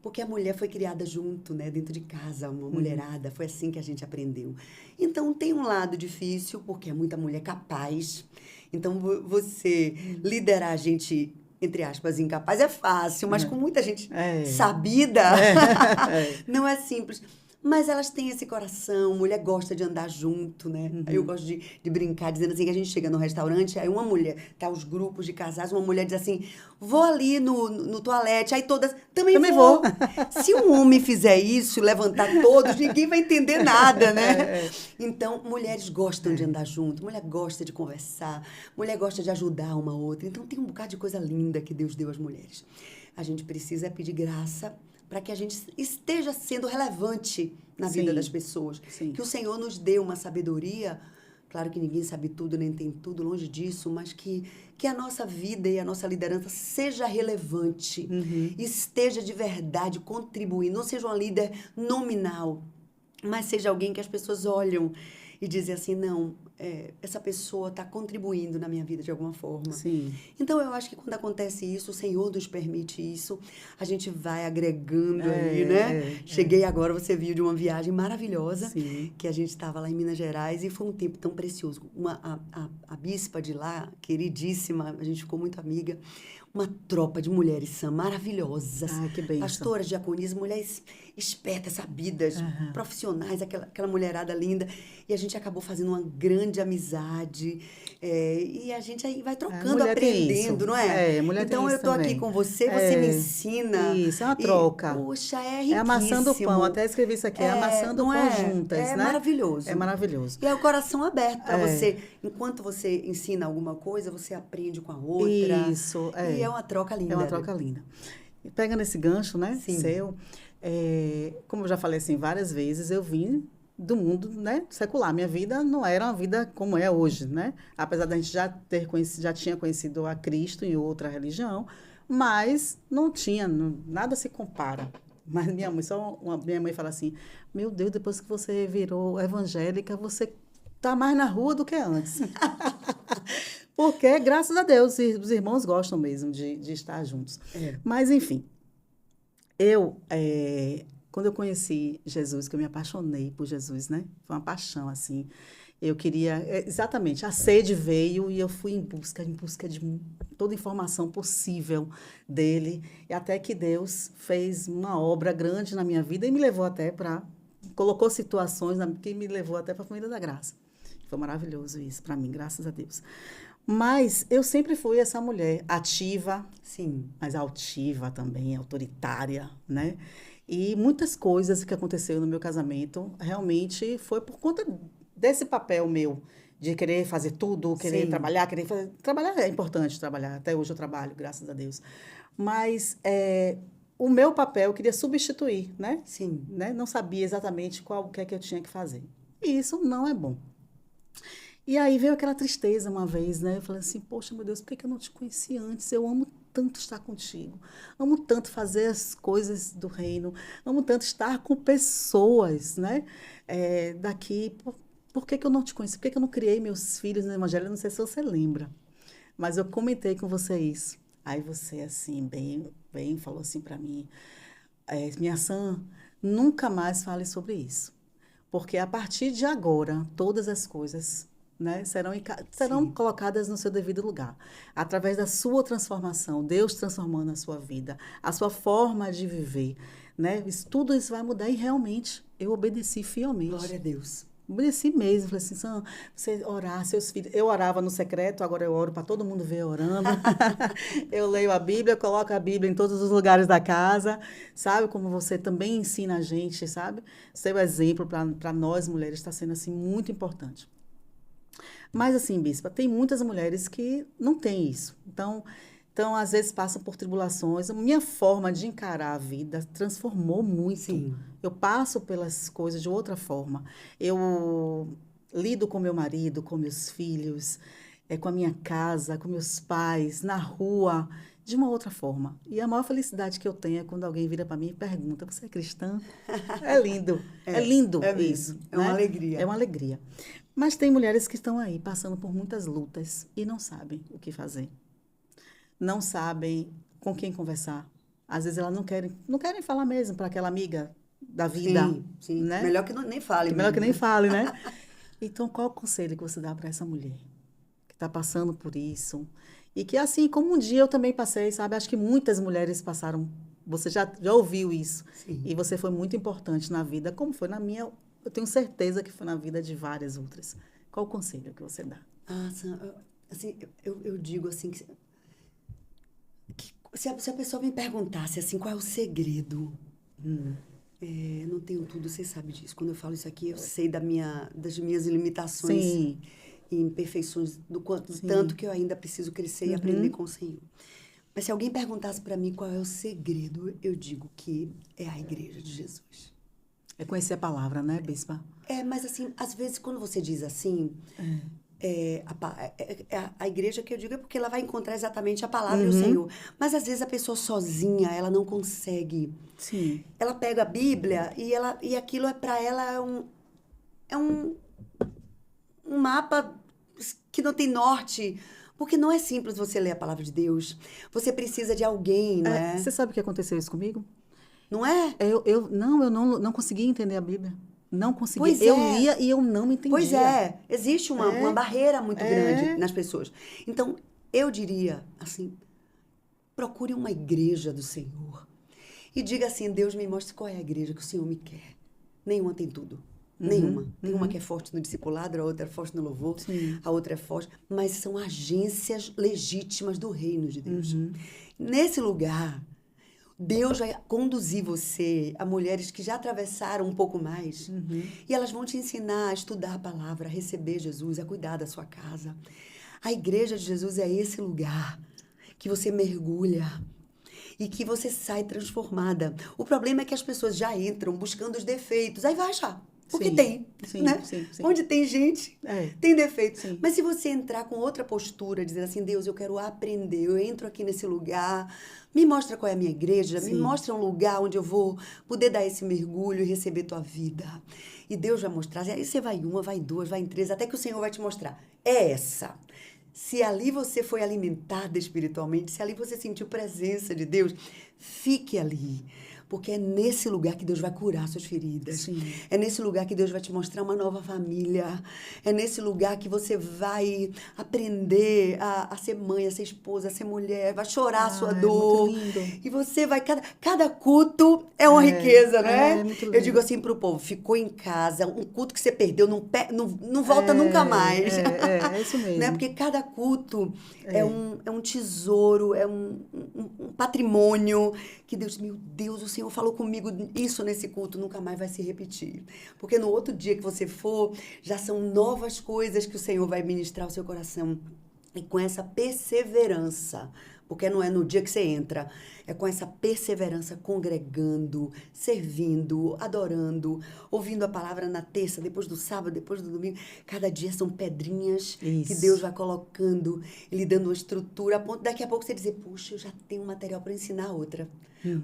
Porque a mulher foi criada junto, né? Dentro de casa, uma mulherada. Foi assim que a gente aprendeu. Então, tem um lado difícil, porque é muita mulher capaz. Então, você liderar a gente... entre aspas, incapaz, é fácil, mas com muita gente sabida, não é simples. Mas elas têm esse coração, mulher gosta de andar junto, né? Aí eu gosto de brincar, dizendo assim, que a gente chega no restaurante, aí uma mulher, tá os grupos de casais, uma mulher diz assim, vou ali no toalete, aí todas, também vou. Se um homem fizer isso, levantar todos, ninguém vai entender nada, né? Então, mulheres gostam de andar junto, mulher gosta de conversar, mulher gosta de ajudar uma outra. Então, tem um bocado de coisa linda que Deus deu às mulheres. A gente precisa pedir graça para que a gente esteja sendo relevante na vida das pessoas. Sim. Que o Senhor nos dê uma sabedoria, claro que ninguém sabe tudo, nem tem tudo, longe disso, mas que a nossa vida e a nossa liderança seja relevante, esteja de verdade contribuindo, não seja uma líder nominal, mas seja alguém que as pessoas olham e dizem assim, não, essa pessoa está contribuindo na minha vida de alguma forma. Sim. Então, eu acho que quando acontece isso, o Senhor nos permite isso, a gente vai agregando aí, né? Cheguei agora, você viu, de uma viagem maravilhosa, que a gente estava lá em Minas Gerais e foi um tempo tão precioso. A bispa de lá, queridíssima, a gente ficou muito amiga, uma tropa de mulheres maravilhosas. Que bênção. Pastoras, diaconisas, mulheres espertas, sabidas, profissionais, aquela mulherada linda. E a gente acabou fazendo uma grande amizade. E a gente aí vai trocando, aprendendo, não é? Então, eu estou aqui com você, você me ensina. Isso, é uma troca. Puxa, é riquíssimo. É amassando o pão, até escrevi isso aqui, amassando o pão juntas, né? É maravilhoso. É maravilhoso. E é o coração aberto para você. Enquanto você ensina alguma coisa, você aprende com a outra. Isso, E é uma troca linda. É uma troca linda. Pegando esse gancho, né, seu, como eu já falei assim várias vezes, eu vim do mundo, né, secular. Minha vida não era uma vida como é hoje, né? Apesar da gente já tinha conhecido a Cristo em outra religião, mas não tinha, nada se compara. Mas minha mãe fala assim, meu Deus, depois que você virou evangélica, você tá mais na rua do que antes. Porque, graças a Deus, os irmãos gostam mesmo de estar juntos. Mas, enfim, quando eu conheci Jesus, que eu me apaixonei por Jesus, né? Foi uma paixão, assim. Eu queria... exatamente, a sede veio e eu fui em busca de toda informação possível dele. E até que Deus fez uma obra grande na minha vida e me levou até colocou situações que me levou até para a Família da Graça. Foi maravilhoso isso para mim, graças a Deus. Mas eu sempre fui essa mulher ativa, mas altiva também, autoritária, né? E muitas coisas que aconteceram no meu casamento realmente foi por conta desse papel meu de querer fazer tudo, querer Sim. trabalhar, querer fazer... Trabalhar é importante, trabalhar. Até hoje eu trabalho, graças a Deus. Mas o meu papel eu queria substituir, né? Sim. Não sabia exatamente o que é que eu tinha que fazer. E isso não é bom. E aí veio aquela tristeza uma vez, né? Eu falei assim, poxa, meu Deus, por que que eu não te conheci antes? Eu amo tanto estar contigo. Amo tanto fazer as coisas do reino. Amo tanto estar com pessoas, né? Daqui. Por que que eu não te conheci? Por que que eu não criei meus filhos no Evangelho? Eu não sei se você lembra, mas eu comentei com você isso. Aí você, assim, bem, falou assim para mim, minha Sam, nunca mais fale sobre isso. Porque a partir de agora, todas as coisas, né, serão Sim. colocadas no seu devido lugar. Através da sua transformação, Deus transformando a sua vida, a sua forma de viver, né? Tudo isso vai mudar e realmente eu obedeci fielmente. Glória a Deus. Obedeci mesmo. Falei assim, Sam, você orar, seus filhos... Eu orava no secreto, agora eu oro para todo mundo ver orando. Eu leio a Bíblia, coloco a Bíblia em todos os lugares da casa. Sabe como você também ensina a gente, sabe? Seu exemplo para nós mulheres está sendo assim muito importante. Mas assim, bispa, tem muitas mulheres que não têm isso. Então, às vezes passam por tribulações. A minha forma de encarar a vida transformou muito. Sim. Eu passo pelas coisas de outra forma. Eu lido com meu marido, com meus filhos, com a minha casa, com meus pais, na rua, de uma outra forma. E a maior felicidade que eu tenho é quando alguém vira para mim e pergunta: Você é cristã? É lindo. É lindo É isso, mesmo. É uma né? alegria. É uma alegria. Mas tem mulheres que estão aí passando por muitas lutas e não sabem o que fazer. Não sabem com quem conversar. Às vezes elas não querem falar mesmo para aquela amiga da vida, Sim, sim. né? Melhor que nem fale Que melhor que mesmo, nem né? fale, né? Então, qual o conselho que você dá para essa mulher que está passando por isso? E que, assim como um dia eu também passei, sabe? Acho que muitas mulheres passaram. Você já ouviu isso. Sim. E você foi muito importante na vida, como foi na minha. Eu tenho certeza que foi na vida de várias outras. Qual o conselho que você dá? Ah, assim, eu digo assim, que se a pessoa me perguntasse assim, qual é o segredo? Não tenho tudo, você sabe disso. Quando eu falo isso aqui, eu sei das minhas limitações Sim, e imperfeições, do tanto sim. que eu ainda preciso crescer e aprender com o Senhor. Mas se alguém perguntasse para mim qual é o segredo, eu digo que é a Igreja de Jesus. É conhecer a palavra, né, Bispa? Mas assim, às vezes quando você diz assim, a igreja que eu digo é porque ela vai encontrar exatamente a palavra e o Senhor. Mas às vezes a pessoa sozinha, ela não consegue. Sim. Ela pega a Bíblia e aquilo para ela é um mapa que não tem norte. Porque não é simples você ler a palavra de Deus. Você precisa de alguém, não é? Você sabe o que aconteceu isso comigo? Não é? Eu não conseguia entender a Bíblia. Não conseguia. Pois Eu é. lia e eu não Pois entendia. é. Existe uma É, barreira muito grande é. nas pessoas. Então, eu diria assim, procure uma igreja do Senhor. E diga assim, Deus me mostre qual é a igreja que o Senhor me quer. Nenhuma tem tudo. Nenhuma. Tem uma que é forte no discipulado, a outra é forte no louvor, Sim. a outra é forte. Mas são agências legítimas do reino de Deus. Nesse lugar, Deus vai conduzir você a mulheres que já atravessaram um pouco mais. E elas vão te ensinar a estudar a palavra, a receber Jesus, a cuidar da sua casa. A igreja de Jesus é esse lugar que você mergulha e que você sai transformada. O problema é que as pessoas já entram buscando os defeitos. Aí vai achar. Porque Sim. tem, Sim, né? sim, sim. Onde tem gente, É. tem defeito. Sim. Mas se você entrar com outra postura, dizer assim, Deus, eu quero aprender, eu entro aqui nesse lugar, me mostra qual é a minha igreja, me Sim. mostra um lugar onde eu vou poder dar esse mergulho e receber tua vida. E Deus vai mostrar. Aí você vai em uma, vai em duas, vai em três, até que o Senhor vai te mostrar. É essa. Se ali você foi alimentada espiritualmente, se ali você sentiu presença de Deus, fique ali. Porque é nesse lugar que Deus vai curar suas feridas. Sim. É nesse lugar que Deus vai te mostrar uma nova família. É nesse lugar que você vai aprender a ser mãe, a ser esposa, a ser mulher. Vai chorar a sua dor. Muito lindo. E você vai... Cada culto é uma riqueza, né? É muito Eu lindo. digo assim pro povo, ficou em casa, um culto que você perdeu, não volta nunca mais. É isso mesmo. Né? Porque cada culto é um tesouro, é um patrimônio que Deus, meu Deus, o Senhor falou comigo isso nesse culto, nunca mais vai se repetir. Porque no outro dia que você for, já são novas coisas que o Senhor vai ministrar ao seu coração. E com essa perseverança, porque não é no dia que você entra, é com essa perseverança, congregando, servindo, adorando, ouvindo a palavra na terça, depois do sábado, depois do domingo. Cada dia são pedrinhas que Deus vai colocando, lhe dando uma estrutura, a ponto daqui a pouco você dizer, puxa, eu já tenho material para ensinar outra.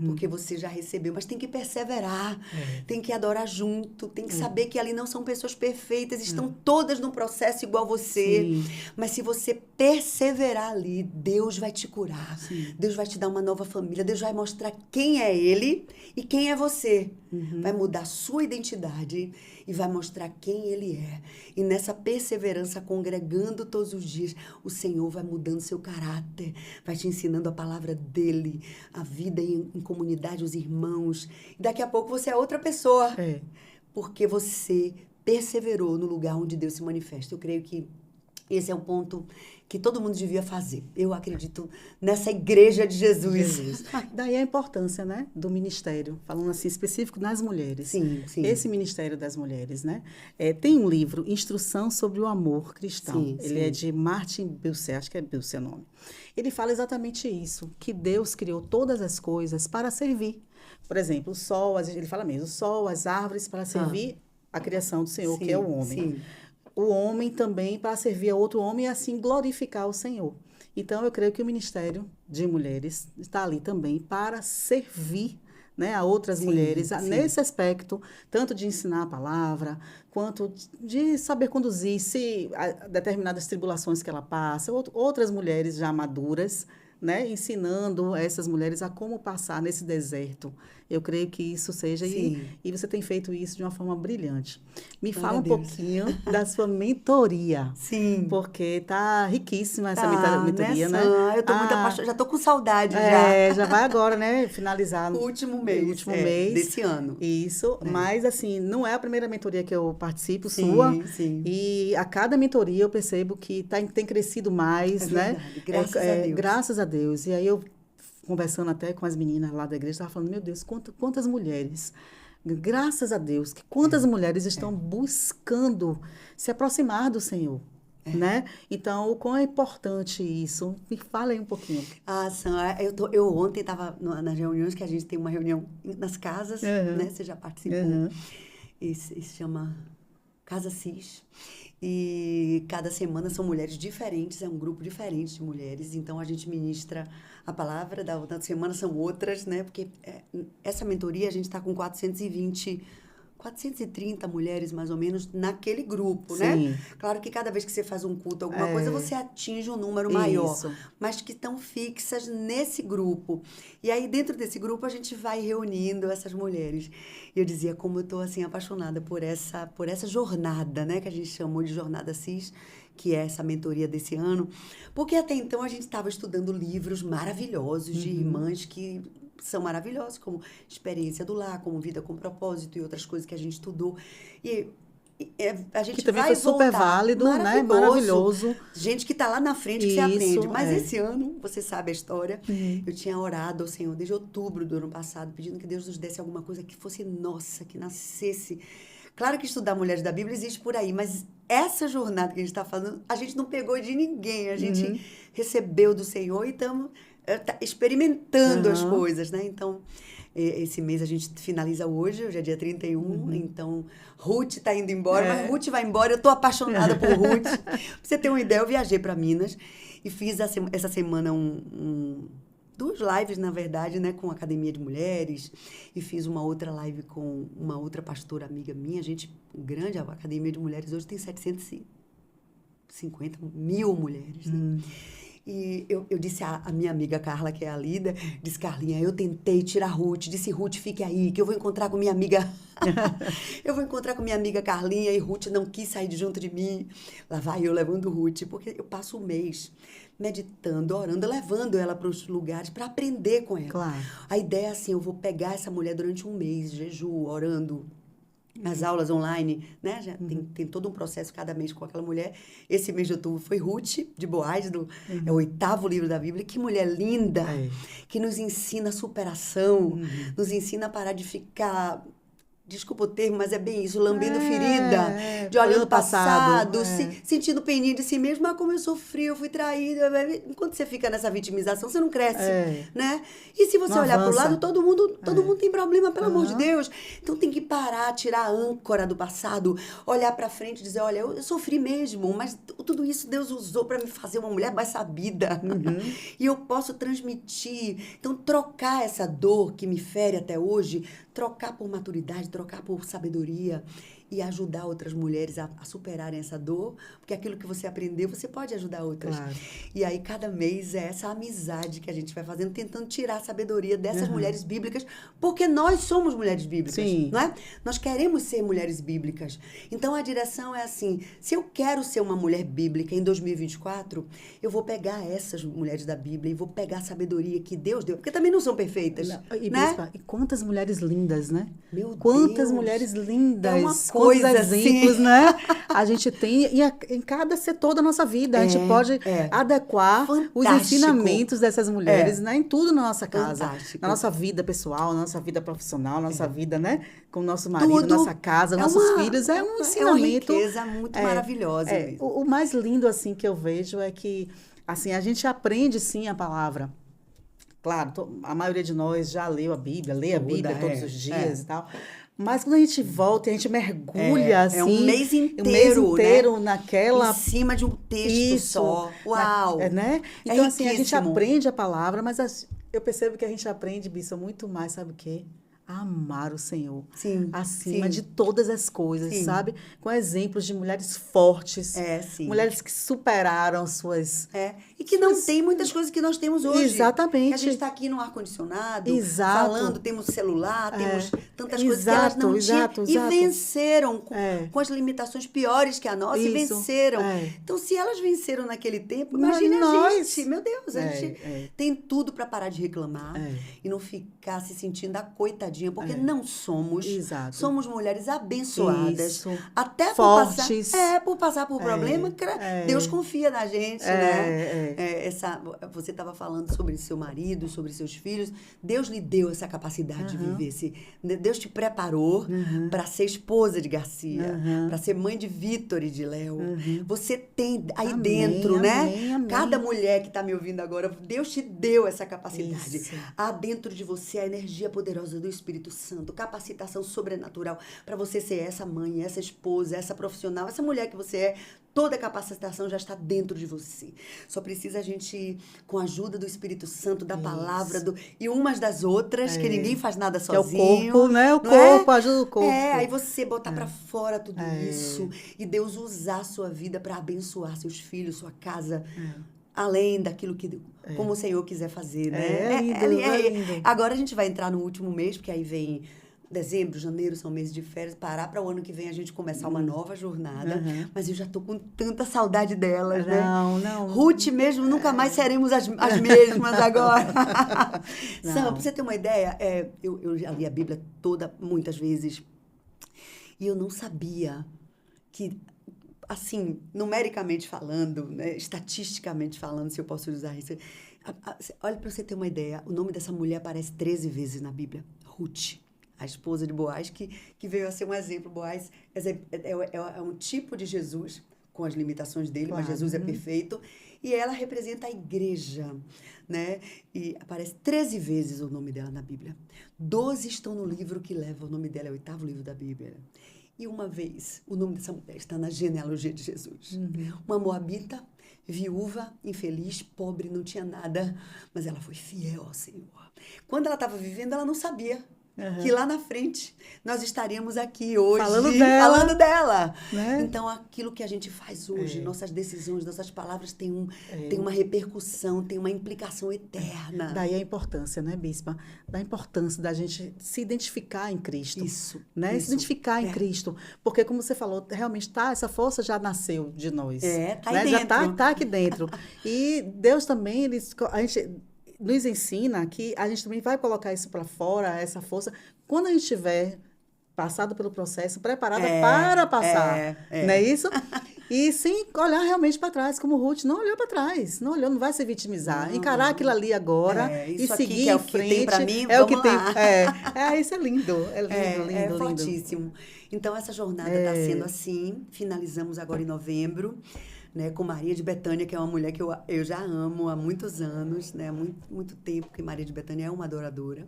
Porque você já recebeu, mas tem que perseverar, tem que adorar junto, tem que saber que ali não são pessoas perfeitas, estão todas num processo igual você. Sim. Mas se você perseverar ali, Deus vai te curar, Deus vai te dar uma nova família, Deus vai mostrar quem é Ele e quem é você. Vai mudar a sua identidade e vai mostrar quem Ele é. E nessa perseverança, congregando todos os dias, o Senhor vai mudando seu caráter, vai te ensinando a palavra dEle, a vida em comunidade, os irmãos. E daqui a pouco você é outra pessoa. Porque você perseverou no lugar onde Deus se manifesta. Eu creio que esse é um ponto que todo mundo devia fazer. Eu acredito nessa igreja de Jesus. Daí a importância, né, do ministério, falando assim, específico nas mulheres. Sim. Esse ministério das mulheres, né? Tem um livro, Instrução sobre o Amor Cristão. Ele é de Martin Bucer, acho que é Bucer o nome. Ele fala exatamente isso, que Deus criou todas as coisas para servir. Por exemplo, o sol, ele fala mesmo, o sol, as árvores para servir a criação do Senhor, que é o homem. O homem também para servir a outro homem e assim glorificar o Senhor. Então, eu creio que o Ministério de Mulheres está ali também para servir, né, a outras mulheres nesse aspecto, tanto de ensinar a palavra, quanto de saber conduzir-se a determinadas tribulações que ela passa, outras mulheres já maduras, né, ensinando essas mulheres a como passar nesse deserto. Eu creio que isso seja, e você tem feito isso de uma forma brilhante. Me fala um pouquinho da sua mentoria. Porque está riquíssima essa mentoria, né? Eu estou muito apaixonada, já estou com saudade já. Já vai agora, né, finalizar. O último mês desse ano. Isso, mas assim, não é a primeira mentoria que eu participo, sua. E a cada mentoria eu percebo que tem crescido mais, né? Graças a Deus. Graças a Deus. E aí eu, conversando até com as meninas lá da igreja, estava falando, meu Deus, quantas mulheres, graças a Deus, que quantas mulheres estão buscando se aproximar do Senhor, né? Então, o quão é importante isso? Me fala aí um pouquinho. Sam, eu ontem estava nas reuniões, que a gente tem uma reunião nas casas, né? Você já participou. Isso se chama Casa Cis. E cada semana são mulheres diferentes, é um grupo diferente de mulheres. Então, a gente ministra a palavra, da outra semana são outras, né? Porque essa mentoria, a gente está com 430 mulheres, mais ou menos, naquele grupo, né? Claro que cada vez que você faz um culto, alguma coisa, você atinge um número maior. Mas que estão fixas nesse grupo. E aí, dentro desse grupo, a gente vai reunindo essas mulheres. E eu dizia como eu estou, assim, apaixonada por essa jornada, né? Que a gente chamou de Jornada Cis, que é essa mentoria desse ano. Porque até então a gente estava estudando livros maravilhosos de irmãs que são maravilhosos, como Experiência do Lar, como Vida com Propósito e outras coisas que a gente estudou. E a gente que também vai foi super válido, né? Maravilhoso. Gente que está lá na frente que você aprende. Mas esse ano, você sabe a história, eu tinha orado ao Senhor desde outubro do ano passado, pedindo que Deus nos desse alguma coisa que fosse nossa, que nascesse. Claro que estudar Mulheres da Bíblia existe por aí, mas essa jornada que a gente está falando, a gente não pegou de ninguém, a gente recebeu do Senhor e estamos experimentando as coisas, né? Então, esse mês a gente finaliza hoje é dia 31, então Ruth está indo embora, mas Ruth vai embora, eu estou apaixonada por Ruth. Pra você ter uma ideia, eu viajei para Minas e fiz essa semana duas lives, na verdade, né, com a Academia de Mulheres, e fiz uma outra live com uma outra pastora amiga minha. A Academia de Mulheres hoje tem 750 mil mulheres, né? E eu disse à minha amiga Carla, que é a líder, disse, Carlinha, eu tentei tirar Ruth, disse, Ruth, fique aí, que eu vou encontrar com minha amiga... eu vou encontrar com minha amiga Carlinha, e Ruth não quis sair de junto de mim. Lá vai eu levando Ruth, porque eu passo um mês meditando, orando, levando ela para os lugares para aprender com ela. Claro. A ideia é assim, eu vou pegar essa mulher durante um mês, jejum, orando, as aulas online, né? Já tem todo um processo cada mês com aquela mulher. Esse mês de outubro foi Ruth, de Boaz, é o 8º livro da Bíblia. Que mulher linda, que nos ensina superação, nos ensina a parar de ficar... Desculpa o termo, mas é bem isso, lambendo ferida, de olhando passado, sentindo peninha de si mesmo. Ah, como eu sofri, eu fui traída. Enquanto você fica nessa vitimização, você não cresce, né? E se você olhar para o lado, todo mundo tem problema, pelo amor de Deus. Então tem que parar, tirar a âncora do passado, olhar para frente e dizer, olha, eu sofri mesmo, mas tudo isso Deus usou para me fazer uma mulher mais sabida. E eu posso transmitir. Então, trocar essa dor que me fere até hoje, trocar por maturidade, trocar por sabedoria e ajudar outras mulheres a superarem essa dor, porque aquilo que você aprendeu, você pode ajudar outras. Claro. E aí, cada mês, é essa amizade que a gente vai fazendo, tentando tirar a sabedoria dessas mulheres bíblicas, porque nós somos mulheres bíblicas, não é? Nós queremos ser mulheres bíblicas. Então, a direção é assim, se eu quero ser uma mulher bíblica em 2024, eu vou pegar essas mulheres da Bíblia e vou pegar a sabedoria que Deus deu, porque também não são perfeitas, né? Bispa, e quantas mulheres lindas, né? Meu quantas Deus, mulheres lindas, é uma quantos coisa exemplos, assim, né? A gente tem em cada setor da nossa vida. A gente pode adequar os ensinamentos dessas mulheres, né? Em tudo na nossa casa. Na nossa vida pessoal, na nossa vida profissional, na nossa vida, né? Com o nosso marido, Tudo. nossa casa, nossos filhos. É um ensinamento. É uma riqueza muito maravilhosa. O mais lindo, assim, que eu vejo é que, assim, a gente aprende, sim, a palavra. Claro, a maioria de nós já leu a Bíblia, lê a Bíblia todos os dias e tal. Mas quando a gente volta, a gente mergulha, assim... um mês inteiro, né? Naquela... Em cima de um texto só. Uau! Né? Então, assim, a gente aprende a palavra, mas eu percebo que a gente aprende, Bissa, muito mais, sabe o quê? A amar o Senhor. Acima de todas as coisas, sabe? Com exemplos de mulheres fortes. Mulheres que superaram suas... E que não tem muitas coisas que nós temos hoje. Exatamente. Que a gente está aqui no ar-condicionado, falando, temos celular, temos tantas coisas que elas não tinham. E venceram com as limitações piores que a nossa, e venceram. Então, se elas venceram naquele tempo, imagine a gente. Meu Deus, a gente tem tudo para parar de reclamar e não ficar se sentindo a coitadinha, porque não somos. Somos mulheres abençoadas. Até fortes. Por passar por problema, Deus confia na gente, né? Você estava falando sobre seu marido, sobre seus filhos. Deus lhe deu essa capacidade de viver. Deus te preparou para ser esposa de Garcia, para ser mãe de Vitor e de Léo. Você tem aí dentro, né? Cada mulher que está me ouvindo agora, Deus te deu essa capacidade. Há dentro de você a energia poderosa do Espírito Santo, capacitação sobrenatural para você ser essa mãe, essa esposa, essa profissional, essa mulher que você é. Toda a capacitação já está dentro de você. Só precisa a gente, com a ajuda do Espírito Santo, da palavra, e umas das outras, que ninguém faz nada sozinho. Que é o corpo, né? O corpo ajuda o corpo. Aí você botar para fora tudo isso e Deus usar a sua vida para abençoar seus filhos, sua casa, além daquilo que como o Senhor quiser fazer, né? Lindo. Agora a gente vai entrar no último mês, porque aí vem... Dezembro, janeiro são meses de férias, parar para o ano que vem a gente começar uma nova jornada. Mas eu já tô com tanta saudade delas, né? Não. Ruth mesmo, nunca mais seremos as mesmas agora. Sam, pra você ter uma ideia, eu já li a Bíblia toda, muitas vezes, e eu não sabia que, assim, numericamente falando, né, estatisticamente falando, se eu posso usar isso, olha, para você ter uma ideia, o nome dessa mulher aparece 13 vezes na Bíblia, Ruth. A esposa de Boaz, que veio a ser um exemplo. Boaz é um tipo de Jesus, com as limitações dele, mas Jesus é perfeito. E ela representa a igreja, né? E aparece 13 vezes o nome dela na Bíblia. 12 estão no livro que leva o nome dela, é o 8º livro da Bíblia. E uma vez, o nome dessa mulher está na genealogia de Jesus. Uma moabita, viúva, infeliz, pobre, não tinha nada, mas ela foi fiel ao Senhor. Quando ela estava vivendo, ela não sabia que lá na frente nós estaríamos aqui hoje falando dela. Né? Então, aquilo que a gente faz hoje, nossas decisões, nossas palavras têm uma repercussão, tem uma implicação eterna. Daí a importância, né, Bispa? Da importância da gente se identificar em Cristo. Né? Se identificar em Cristo. Porque, como você falou, realmente essa força já nasceu de nós. Tá aí dentro. Já tá aqui dentro. E Deus também, a gente... nos ensina que a gente também vai colocar isso para fora, essa força, quando a gente estiver passado pelo processo, preparada para passar, não é isso? E sem olhar realmente para trás, como Ruth não olhou para trás, não olhou, não vai se vitimizar, encarar aquilo ali agora e Isso aqui seguir que é em o que tem para frente, mim, é o que vamos tem, lá. isso é lindo, É lindo, lindo. fortíssimo. Então, essa jornada está sendo assim. Finalizamos agora em novembro, né, com Maria de Bethânia, que é uma mulher que eu já amo há muitos anos, né, muito tempo que Maria de Bethânia é uma adoradora.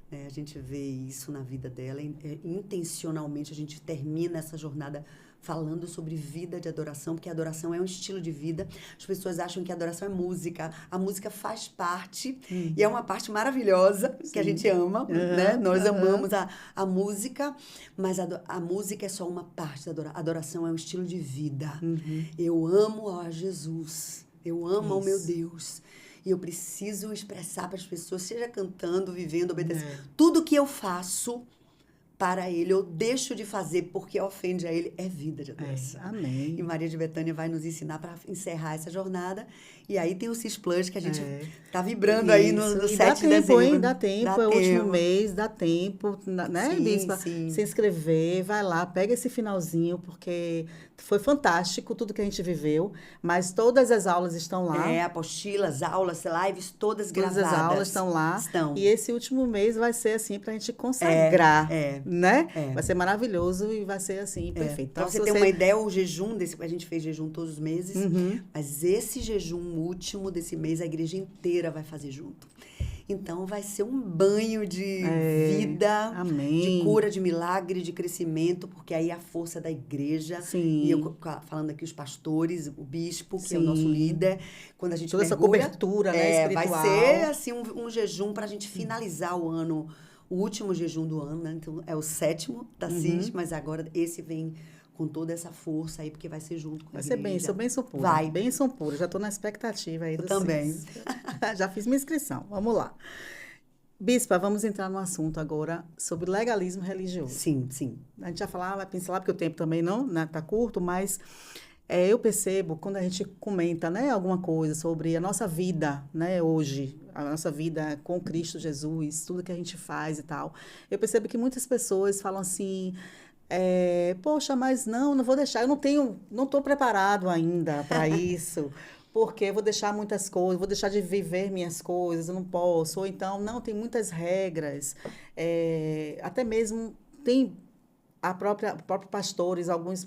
Né, a gente vê isso na vida dela. Intencionalmente, a gente termina essa jornada falando sobre vida de adoração, porque a adoração é um estilo de vida. As pessoas acham que a adoração é música. A música faz parte, e é uma parte maravilhosa, que a gente ama, né? Nós amamos a música, mas a música é só uma parte da adoração. A adoração é um estilo de vida. Eu amo a Jesus, eu amo ao meu Deus. E eu preciso expressar para as pessoas, seja cantando, vivendo, obedecendo. Tudo que eu faço para ele, eu deixo de fazer porque ofende a ele, é vida de adoração. Amém. E Maria de Bethânia vai nos ensinar para encerrar essa jornada. E aí tem o Cis Plus, que a gente tá vibrando aí no 7 de dezembro. Hein? Dá tempo, é o último mês, dá tempo, né, sim, Bispa? Sim. Se inscrever, vai lá, pega esse finalzinho, porque foi fantástico tudo que a gente viveu, mas todas as aulas estão lá. Apostilas, aulas, lives, todas gravadas. Todas as aulas estão lá. Estão. E esse último mês vai ser assim para a gente consagrar, né? Vai ser maravilhoso e vai ser assim, perfeito. Então, você ter uma ideia, o jejum, a gente fez jejum todos os meses, mas esse jejum último desse mês, a igreja inteira vai fazer junto. Então, vai ser um banho de vida, de cura, de milagre, de crescimento, porque aí a força da igreja, e eu falando aqui os pastores, o bispo, que é o nosso líder, quando a gente toda essa cobertura, né, espiritual. Vai ser assim um jejum para a gente finalizar o ano, o último jejum do ano, né? Então, é o 7º da CIS, mas agora esse vem com toda essa força aí, porque vai ser junto com a igreja. Vai ser bênção pura. Vai. Bênção pura. Já estou na expectativa aí do CIS. Também. Já fiz minha inscrição. Vamos lá. Bispa, vamos entrar no assunto agora sobre legalismo religioso. Sim, sim. A gente já falava, vai pincelar, porque o tempo também não, né, tá curto, mas eu percebo, quando a gente comenta, né, alguma coisa sobre a nossa vida, né, hoje, a nossa vida com Cristo Jesus, tudo que a gente faz e tal, eu percebo que muitas pessoas falam assim... poxa, mas não vou deixar, eu não estou preparado ainda para isso, porque eu vou deixar muitas coisas, vou deixar de viver minhas coisas, eu não posso, ou então, não, tem muitas regras, até mesmo tem próprios pastores, alguns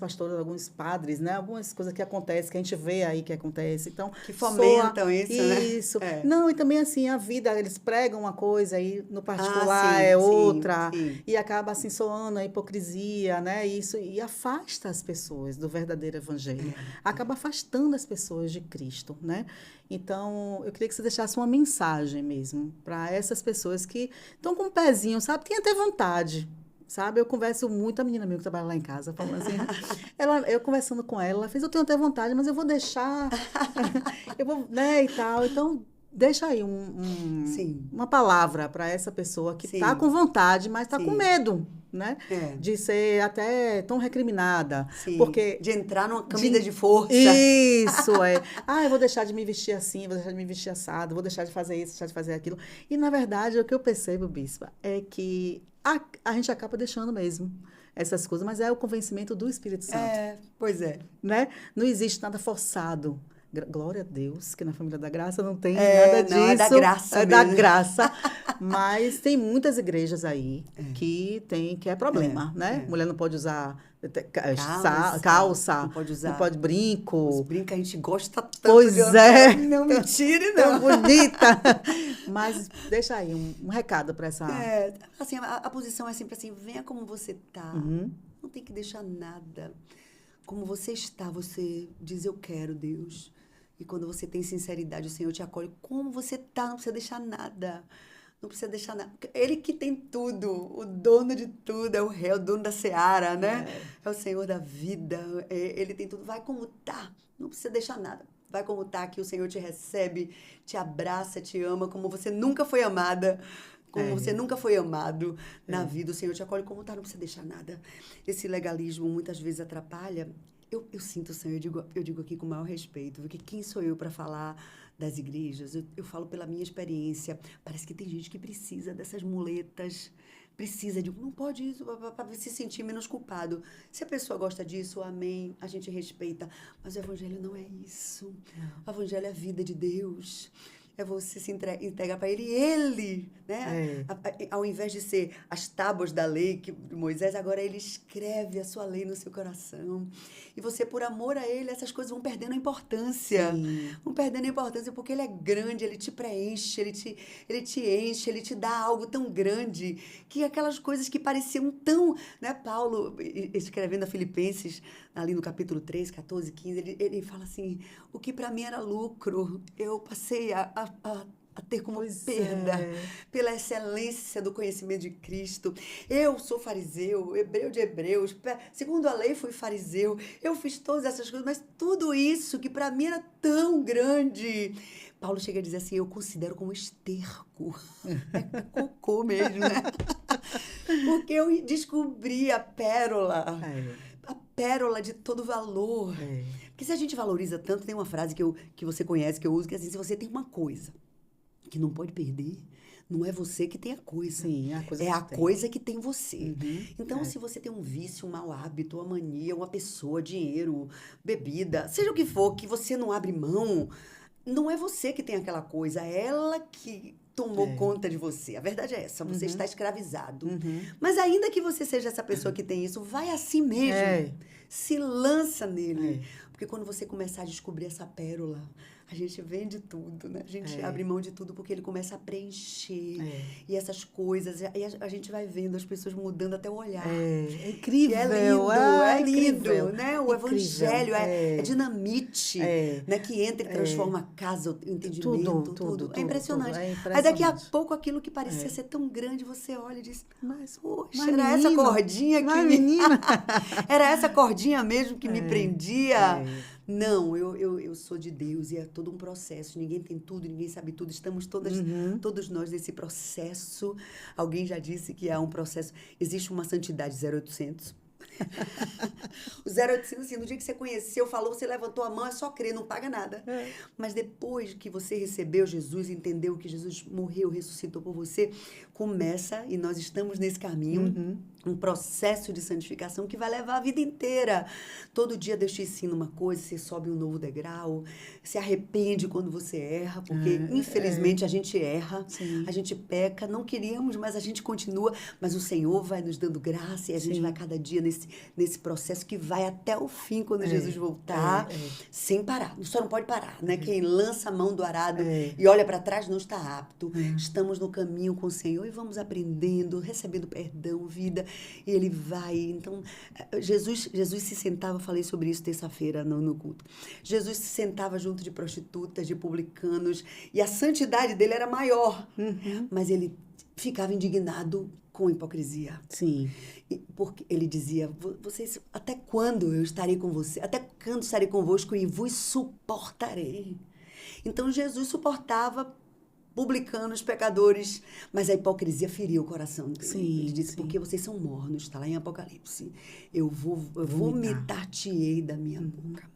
padres, né? Algumas coisas que acontecem, que a gente vê aí que acontece. Então, que fomentam isso, né? Isso. Não, e também assim, a vida, eles pregam uma coisa aí no particular outra, e acaba assim soando a hipocrisia, né? Isso, e afasta as pessoas do verdadeiro evangelho. Acaba afastando as pessoas de Cristo, né? Então, eu queria que você deixasse uma mensagem mesmo para essas pessoas que estão com um pezinho, sabe? Tem até vontade. Sabe, eu converso muito, a menina minha que trabalha lá em casa, falando assim, eu conversando com ela fez, eu tenho até vontade, mas eu vou deixar, eu vou, né, e tal. Então, deixa aí uma palavra para essa pessoa que está com vontade, mas está com medo, né? De ser até tão recriminada. Porque de entrar numa camisa de força. Isso, eu vou deixar de me vestir assim, vou deixar de me vestir assado, vou deixar de fazer isso, deixar de fazer aquilo. E, na verdade, o que eu percebo, Bispa, é que a gente acaba deixando mesmo essas coisas, mas é o convencimento do Espírito Santo. Pois é. Né? Não existe nada forçado. Glória a Deus, que na família da graça não tem nada disso. Não, é da graça mesmo. Da graça. Mas tem muitas igrejas aí que é problema, né? Mulher não pode usar calça, não pode brinco. Os brincos a gente gosta tanto. Pois é. Não me tire, não. Tão bonita. Mas deixa aí um recado para essa... assim, a posição é sempre assim, venha como você tá. Não tem que deixar nada. Como você está, você diz, eu quero, Deus. E quando você tem sinceridade, o Senhor te acolhe. Como você está, não precisa deixar nada. Não precisa deixar nada. Ele que tem tudo, o dono de tudo, é o rei, o dono da seara, né? É o Senhor da vida. Ele tem tudo. Vai como tá. Não precisa deixar nada. Vai como tá, que o Senhor te recebe, te abraça, te ama, como você nunca foi amada. Como você nunca foi amado na vida, o Senhor te acolhe como tá, não precisa deixar nada. Esse legalismo muitas vezes atrapalha. Eu sinto, Senhor, eu digo aqui com o maior respeito, porque quem sou eu para falar das igrejas? Eu falo pela minha experiência. Parece que tem gente que precisa dessas muletas, precisa de... Não pode isso, para se sentir menos culpado. Se a pessoa gosta disso, amém, a gente respeita. Mas o evangelho não é isso. O evangelho é a vida de Deus. É você se entregar para ele. E ele, né? Ao invés de ser as tábuas da lei de Moisés, agora ele escreve a sua lei no seu coração. E você, por amor a ele, essas coisas vão perdendo a importância. Sim. Vão perdendo a importância porque ele é grande, ele te preenche, ele te enche, ele te dá algo tão grande que aquelas coisas que pareciam tão... Né? Paulo, escrevendo a Filipenses, ali no capítulo 3, 14, 15, ele fala assim, o que para mim era lucro, eu passei a ter como perda pela excelência do conhecimento de Cristo. Eu sou fariseu, hebreu de hebreus, segundo a lei fui fariseu, eu fiz todas essas coisas, mas tudo isso que para mim era tão grande... Paulo chega a dizer assim, eu considero como esterco. É cocô mesmo, né? Porque eu descobri a pérola. A pérola de todo valor. Porque se a gente valoriza tanto, tem uma frase que você conhece, que eu uso, que é assim, se você tem uma coisa que não pode perder, não é você que tem a coisa. Sim, a coisa é que a tem. coisa que tem você. Uhum. Então, se você tem um vício, um mau hábito, uma mania, uma pessoa, dinheiro, bebida, seja o que for, que você não abre mão, não é você que tem aquela coisa, é ela que tomou conta de você. A verdade é essa, você está escravizado. Mas ainda que você seja essa pessoa que tem isso, vai assim mesmo. Se lança nele. Porque quando você começar a descobrir essa pérola, a gente vende tudo, né? A gente abre mão de tudo porque ele começa a preencher. E essas coisas, e a gente vai vendo as pessoas mudando até o olhar. É incrível. É lindo, incrível, né? O evangelho é dinamite, né? Que entra e transforma a casa, o entendimento, tudo. É impressionante. Aí daqui a pouco aquilo que parecia ser tão grande, você olha e diz, mas poxa, era essa cordinha que menina. Era essa cordinha mesmo que me prendia. Não, eu sou de Deus e é todo um processo. Ninguém tem tudo, ninguém sabe tudo. Estamos todos nós nesse processo. Alguém já disse que há um processo. Existe uma santidade 0800. O 0800, assim, no dia que você conheceu, falou, você levantou a mão, é só crer, não paga nada. Mas depois que você recebeu Jesus, entendeu que Jesus morreu, ressuscitou por você, começa, e nós estamos nesse caminho, um processo de santificação que vai levar a vida inteira. Todo dia Deus te ensina uma coisa, você sobe um novo degrau, se arrepende quando você erra, porque infelizmente a gente erra, a gente peca, não queríamos, mas a gente continua, mas o Senhor vai nos dando graça e a gente vai cada dia nesse processo que vai até o fim, quando Jesus voltar, sem parar. Só não pode parar, né? Quem lança a mão do arado e olha para trás não está apto. Estamos no caminho com o Senhor e vamos aprendendo, recebendo perdão, vida, e Ele vai. Então, Jesus se sentava, eu falei sobre isso terça-feira no culto. Jesus se sentava junto de prostitutas, de publicanos, e a santidade dele era maior, mas ele ficava indignado com hipocrisia. Sim. Porque ele dizia, vocês, até quando eu estarei com você? Até quando estarei convosco e vos suportarei? Então, Jesus suportava publicanos, pecadores, mas a hipocrisia feriu o coração dele. Ele disse, porque vocês são mornos, está lá em Apocalipse. Eu vou vomitar-te-ei da minha boca.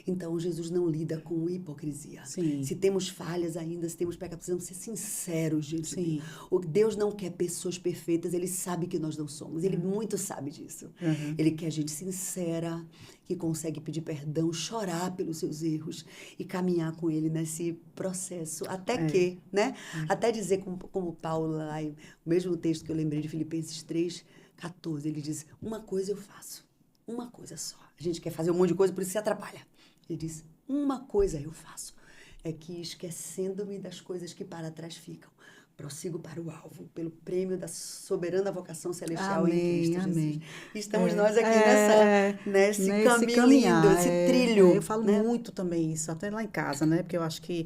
Então, Jesus não lida com hipocrisia. Se temos falhas ainda, se temos pecados, precisamos ser sinceros, gente. Deus não quer pessoas perfeitas, Ele sabe que nós não somos. Ele muito sabe disso. Ele quer gente sincera, que consegue pedir perdão, chorar pelos seus erros e caminhar com Ele nesse processo. Até que, né? Até dizer, como Paulo, lá, o mesmo texto que eu lembrei de Filipenses 3, 14, ele diz, uma coisa eu faço, uma coisa só. A gente quer fazer um monte de coisa, por isso se atrapalha. Ele diz, uma coisa eu faço, é que esquecendo-me das coisas que para trás ficam, prossigo para o alvo, pelo prêmio da soberana vocação celestial em Cristo Jesus. Estamos nós aqui nesse caminho lindo, esse trilho. Eu falo muito também isso, até lá em casa, né? Porque eu acho que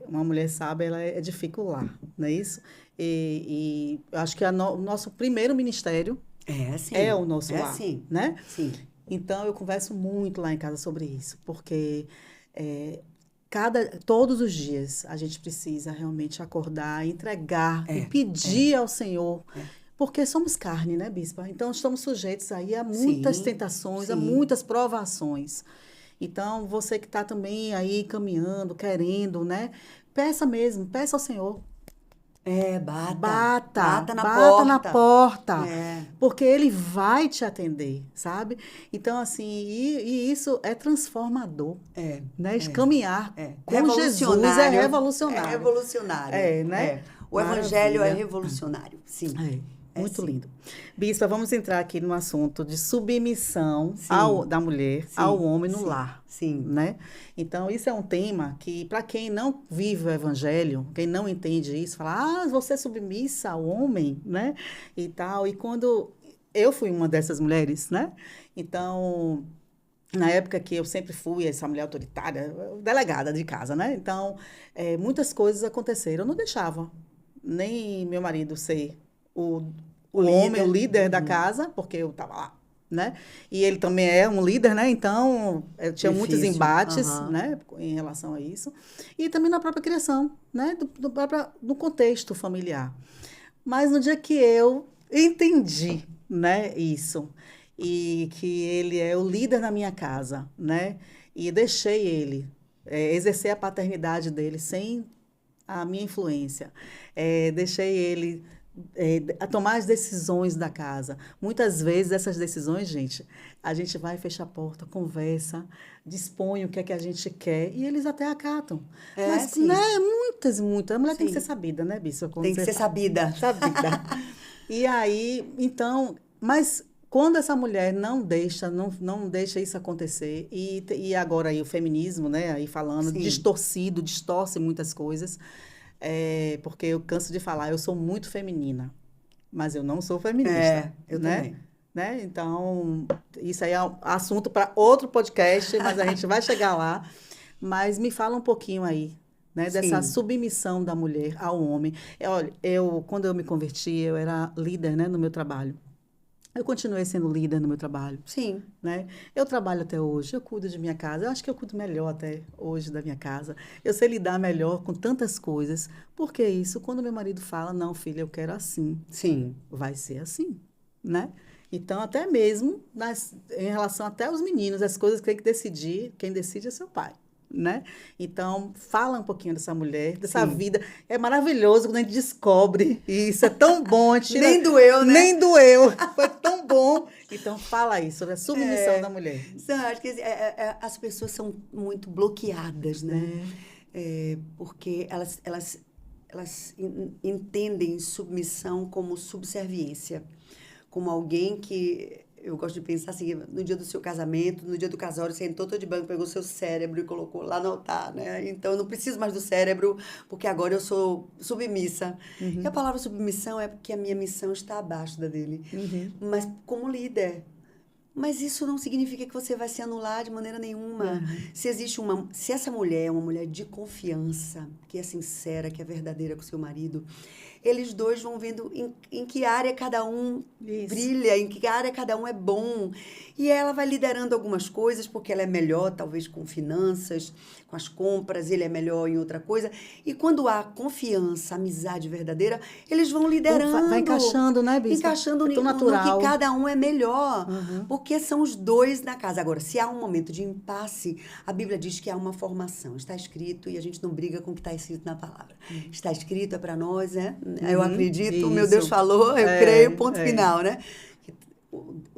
uma mulher sábia, ela é dificular, não é isso? E eu acho que o nosso primeiro ministério é o nosso lar, né? Sim. Então, eu converso muito lá em casa sobre isso, porque todos os dias a gente precisa realmente acordar, entregar e pedir ao Senhor, porque somos carne, né, Bispa? Então, estamos sujeitos aí a muitas tentações, a muitas provações. Então, você que está também aí caminhando, querendo, né? Peça mesmo, peça ao Senhor. Bata na Bata na porta. porta. É. Porque ele vai te atender, sabe? Então, assim, e isso é transformador, né? Caminhar com Jesus é É revolucionário. revolucionário. Né? O evangelho é Maravilha. revolucionário, sim. Muito Sim. lindo. Bispa, vamos entrar aqui no assunto de submissão Sim. da mulher ao Sim. homem no Sim. lar. Sim. Né? Então, isso é um tema que, para quem não vive o evangelho, quem não entende isso, fala, você é submissa ao homem, né? E tal. E quando eu fui uma dessas mulheres, né? Então, na época que eu sempre fui essa mulher autoritária, delegada de casa, né? Então, muitas coisas aconteceram. Eu não deixava nem meu marido ser o, O o homem, o líder. líder da casa, porque eu estava lá, né? E ele também é um líder, né? Então, eu tinha muitos Difícil. embates, né? Em relação a isso. E também na própria criação, né? Do contexto familiar. Mas no dia que eu entendi, né, isso, e que ele é o líder na minha casa, né, e deixei ele exercer a paternidade dele sem a minha influência, deixei ele a tomar as decisões da casa. Muitas vezes essas decisões, gente, a gente vai, fecha a porta, conversa, dispõe o que é que a gente quer e eles até acatam. Mas, Sim. né, muitas. A mulher tem que Sim. ser sabida, né, Bíssia? Tem que ser sabida. Sabida. E aí, então, mas quando essa mulher não deixa isso acontecer, e agora aí o feminismo, né, aí falando, Sim. distorce muitas coisas, porque eu canso de falar, eu sou muito feminina, mas eu não sou feminista. Eu né? também. Né? Então, isso aí é um assunto para outro podcast, mas a gente vai chegar lá. Mas me fala um pouquinho aí, né, dessa Sim. submissão da mulher ao homem. Olha, quando eu me converti, eu era líder, né, no meu trabalho. Eu continuei sendo líder no meu trabalho, Sim. né? Eu trabalho até hoje, eu cuido de minha casa. Eu acho que eu cuido melhor até hoje da minha casa. Eu sei lidar melhor com tantas coisas. Porque isso, quando meu marido fala, não, filha, eu quero assim, Sim. vai ser assim, né? Então, até mesmo em relação até aos meninos, as coisas que tem que decidir, quem decide é seu pai, né? Então, fala um pouquinho dessa mulher, dessa Sim. vida. É maravilhoso quando a gente descobre isso, é tão bom. A gente tira, Nem doeu, né? Nem doeu, foi tão bom. Então, fala aí sobre a submissão da mulher. Acho que as pessoas são muito bloqueadas, né? Porque elas entendem submissão como subserviência, como alguém que... Eu gosto de pensar assim, no dia do seu casamento, no dia do casório, você entrou todo de banco, pegou seu cérebro e colocou lá no altar, né? Então, eu não preciso mais do cérebro, porque agora eu sou submissa. E a palavra submissão é porque a minha missão está abaixo da dele. Mas como líder... Mas isso não significa que você vai se anular de maneira nenhuma. Se essa mulher é uma mulher de confiança, que é sincera, que é verdadeira com seu marido, eles dois vão vendo em que área cada um brilha, em que área cada um é bom. E ela vai liderando algumas coisas, porque ela é melhor, talvez, com finanças, com as compras, ele é melhor em outra coisa. E quando há confiança, amizade verdadeira, eles vão liderando. Vai encaixando, né, Bispa? Encaixando no que cada um é melhor. Porque são os dois na casa. Agora, se há um momento de impasse, a Bíblia diz que há uma formação. Está escrito, e a gente não briga com o que está escrito na palavra. Está escrito, é para nós, né? Eu acredito, meu Deus falou, eu creio, ponto final, né?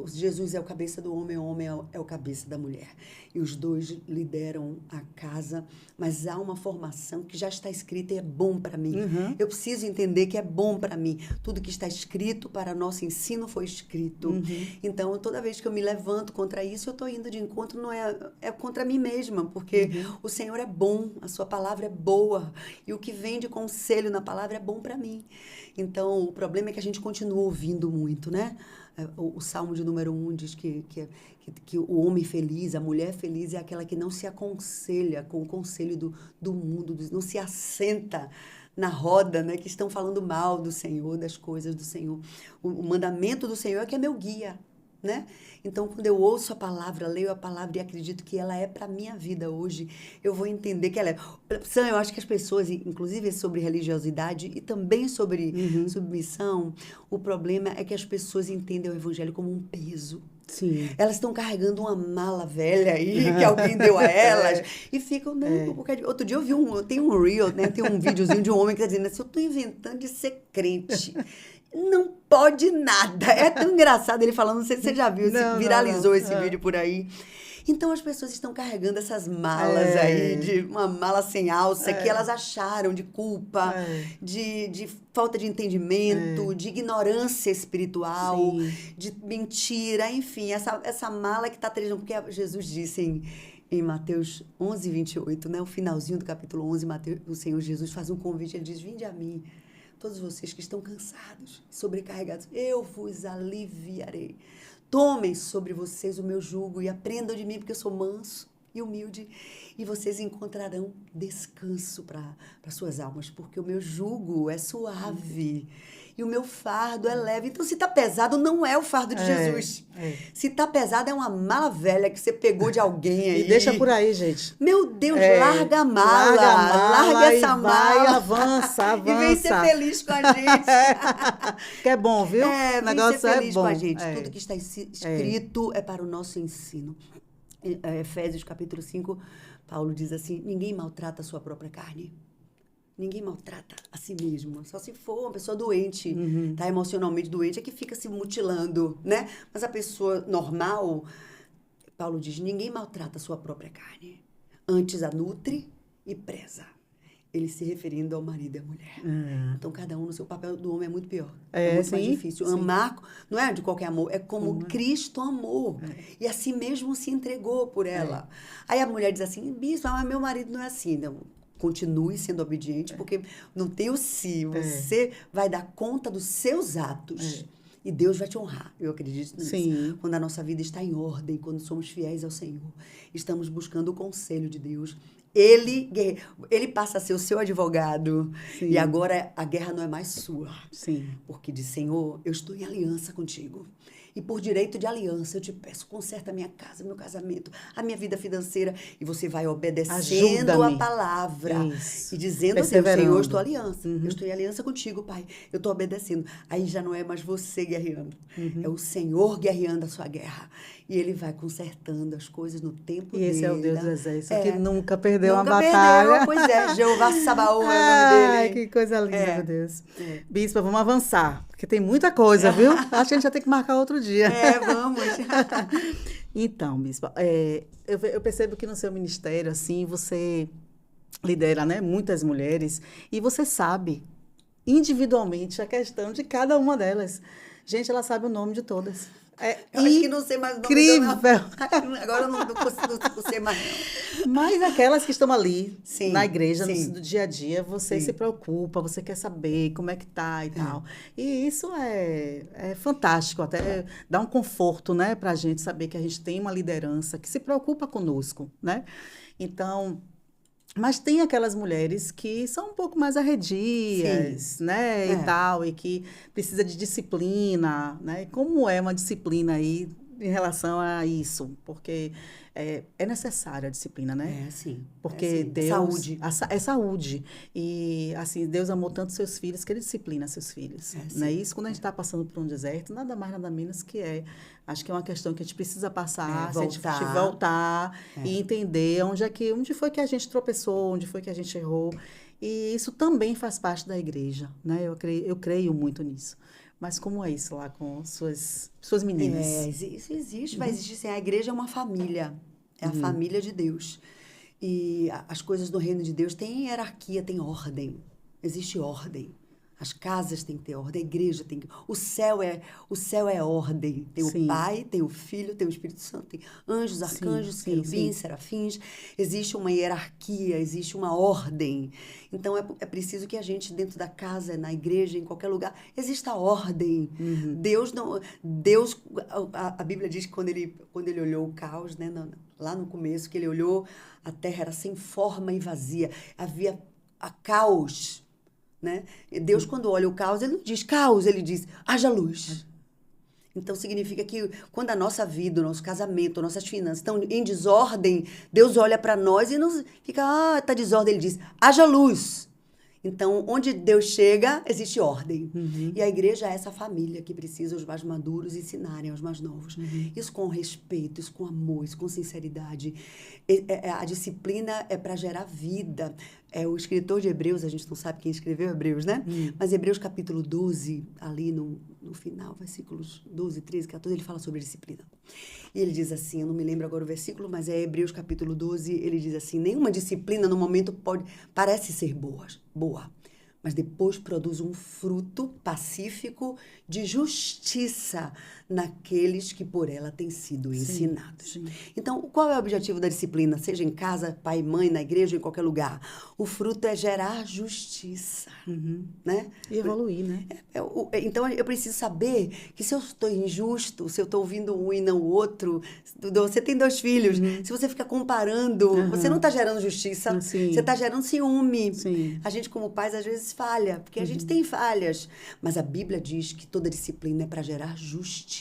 Jesus é o cabeça do homem, o homem é o cabeça da mulher. E os dois lideram a casa, mas há uma formação que já está escrita e é bom para mim. Eu preciso entender que é bom para mim. Tudo que está escrito para nosso ensino foi escrito. Então, toda vez que eu me levanto contra isso, eu estou indo de encontro, não é contra mim mesma, porque o Senhor é bom, a sua palavra é boa, e o que vem de conselho na palavra é bom para mim. Então, o problema é que a gente continua ouvindo muito, né? O Salmo de número 1 diz que o homem feliz, a mulher feliz é aquela que não se aconselha com o conselho do mundo, não se assenta na roda, né, que estão falando mal do Senhor, das coisas do Senhor. O mandamento do Senhor é que é meu guia, né? Então, quando eu ouço a palavra, leio a palavra e acredito que ela é para a minha vida hoje, eu vou entender que ela é. Sam, eu acho que as pessoas, inclusive sobre religiosidade e também sobre submissão, o problema é que as pessoas entendem o evangelho como um peso. Sim. Elas estão carregando uma mala velha aí que alguém deu a elas e ficam, não, porque outro dia eu vi tem um reel, né? Tem um videozinho de um homem que está dizendo assim, eu estou inventando de ser crente. Não pode nada. É tão engraçado ele falando, não sei se você já viu, viralizou esse vídeo por aí. Então, as pessoas estão carregando essas malas aí, de uma mala sem alça, que elas acharam de culpa, de falta de entendimento, de ignorância espiritual, de mentira, enfim, essa mala que está trazendo, porque Jesus disse em Mateus 11, 28, né, o finalzinho do capítulo 11, o Senhor Jesus faz um convite, ele diz, vinde a mim, todos vocês que estão cansados, sobrecarregados, eu vos aliviarei. Tomem sobre vocês o meu jugo e aprendam de mim, porque eu sou manso e humilde, e vocês encontrarão descanso para suas almas, porque o meu jugo é suave e o meu fardo é leve. Então, se está pesado, não é o fardo de Jesus. Se está pesado, é uma mala velha que você pegou de alguém aí. E deixa por aí, gente. Meu Deus, larga a mala. Larga essa mala. Avança. E vem ser feliz com a gente. Que é bom, viu? O negócio ser feliz é bom. Com a gente. Tudo que está escrito é para o nosso ensino. Efésios capítulo 5, Paulo diz assim, ninguém maltrata a sua própria carne. Ninguém maltrata a si mesmo. Só se for uma pessoa doente, tá emocionalmente doente, é que fica se mutilando, né? Mas a pessoa normal, Paulo diz, ninguém maltrata a sua própria carne. Antes a nutre e preza. Ele se referindo ao marido e à mulher. Então, cada um no seu papel. Do homem é muito pior. É muito mais difícil. Amar não é de qualquer amor, é como Cristo amou. E assim mesmo se entregou por ela. Aí a mulher diz assim, bispo, mas meu marido não é assim. Não, continue sendo obediente, porque não tem o se. Você vai dar conta dos seus atos. E Deus vai te honrar. Eu acredito nisso. Sim. Quando a nossa vida está em ordem, quando somos fiéis ao Senhor, estamos buscando o conselho de Deus. Ele passa a ser o seu advogado. Sim. E agora a guerra não é mais sua. Sim. Porque diz, Senhor, eu estou em aliança contigo. E por direito de aliança eu te peço, conserta a minha casa, meu casamento, a minha vida financeira. E você vai obedecendo a palavra. Isso. E dizendo a Deus, Senhor, eu estou em aliança. Eu estou em aliança contigo, Pai. Eu estou obedecendo. Aí já não é mais você guerreando. É o Senhor guerreando a sua guerra. E Ele vai consertando as coisas no tempo dele. E esse é o Deus do exército, que nunca perdeu uma batalha. Nunca perdeu, pois é. Jeová Sabaoth é o nome dele. Que coisa linda, meu Deus. Bispa, vamos avançar, porque tem muita coisa, viu? Acho que a gente já tem que marcar outro dia. Vamos. Então, Bispa, eu percebo que no seu ministério, assim, você lidera, né, muitas mulheres e você sabe individualmente a questão de cada uma delas. Gente, ela sabe o nome de todas. Eu acho que não sei mais o nome. Incrível! Agora eu não sei mais, não. Mas aquelas que estão ali, sim, na igreja, sim. no dia a dia, você sim. se preocupa, você quer saber como é que tá e tal. E isso é fantástico, até dá um conforto, né, pra gente saber que a gente tem uma liderança que se preocupa conosco, né? Então... Mas tem aquelas mulheres que são um pouco mais arredias, sim. né, e tal, e que precisa de disciplina, né? Como é uma disciplina aí em relação a isso? Porque é necessária a disciplina, né? Sim. Porque Deus... Saúde. É saúde. E, assim, Deus amou tanto seus filhos que Ele disciplina seus filhos. Não é isso? Quando a gente está passando por um deserto, nada mais, nada menos que acho que é uma questão que a gente precisa passar, se a gente voltar e entender onde foi que a gente tropeçou, onde foi que a gente errou. E isso também faz parte da igreja, né? Eu creio muito nisso. Mas como é isso lá com suas meninas? Isso existe, vai existir sim. A igreja é uma família, é a família de Deus. E as coisas do reino de Deus têm hierarquia, tem ordem, existe ordem. As casas têm que ter ordem, a igreja tem que... O céu é ordem. Tem o Pai, tem o Filho, tem o Espírito Santo, tem anjos, arcanjos, querubins, serafins. Existe uma hierarquia, existe uma ordem. Então, é preciso que a gente, dentro da casa, na igreja, em qualquer lugar, exista ordem. Deus não... A Bíblia diz que quando ele olhou o caos, né, lá no começo, que ele olhou, a terra era sem forma e vazia. Havia caos. Né? Deus, quando olha o caos, Ele não diz caos, Ele diz haja luz. Então, significa que quando a nossa vida, o nosso casamento, nossas finanças estão em desordem, Deus olha para nós e não fica, está desordem, Ele diz haja luz. Então, onde Deus chega, existe ordem. Uhum. E a igreja é essa família que precisa os mais maduros ensinarem aos mais novos. Uhum. Isso com respeito, isso com amor, isso com sinceridade. A disciplina é para gerar vida. O escritor de Hebreus, a gente não sabe quem escreveu Hebreus, né? Mas Hebreus capítulo 12, ali no final, versículos 12, 13, 14, ele fala sobre disciplina. E ele diz assim, eu não me lembro agora o versículo, mas é Hebreus capítulo 12, ele diz assim, nenhuma disciplina no momento parece ser boa, mas depois produz um fruto pacífico de justiça naqueles que por ela têm sido ensinados. Sim. Então, qual é o objetivo da disciplina? Seja em casa, pai e mãe, na igreja, em qualquer lugar. O fruto é gerar justiça, né? E evoluir, né? Então, eu preciso saber que se eu estou injusto, se eu estou ouvindo um e não o outro, você tem 2 filhos, se você fica comparando, você não está gerando justiça, Sim. você está gerando ciúme. Sim. A gente, como pais, às vezes falha, porque a gente tem falhas. Mas a Bíblia diz que toda disciplina é para gerar justiça.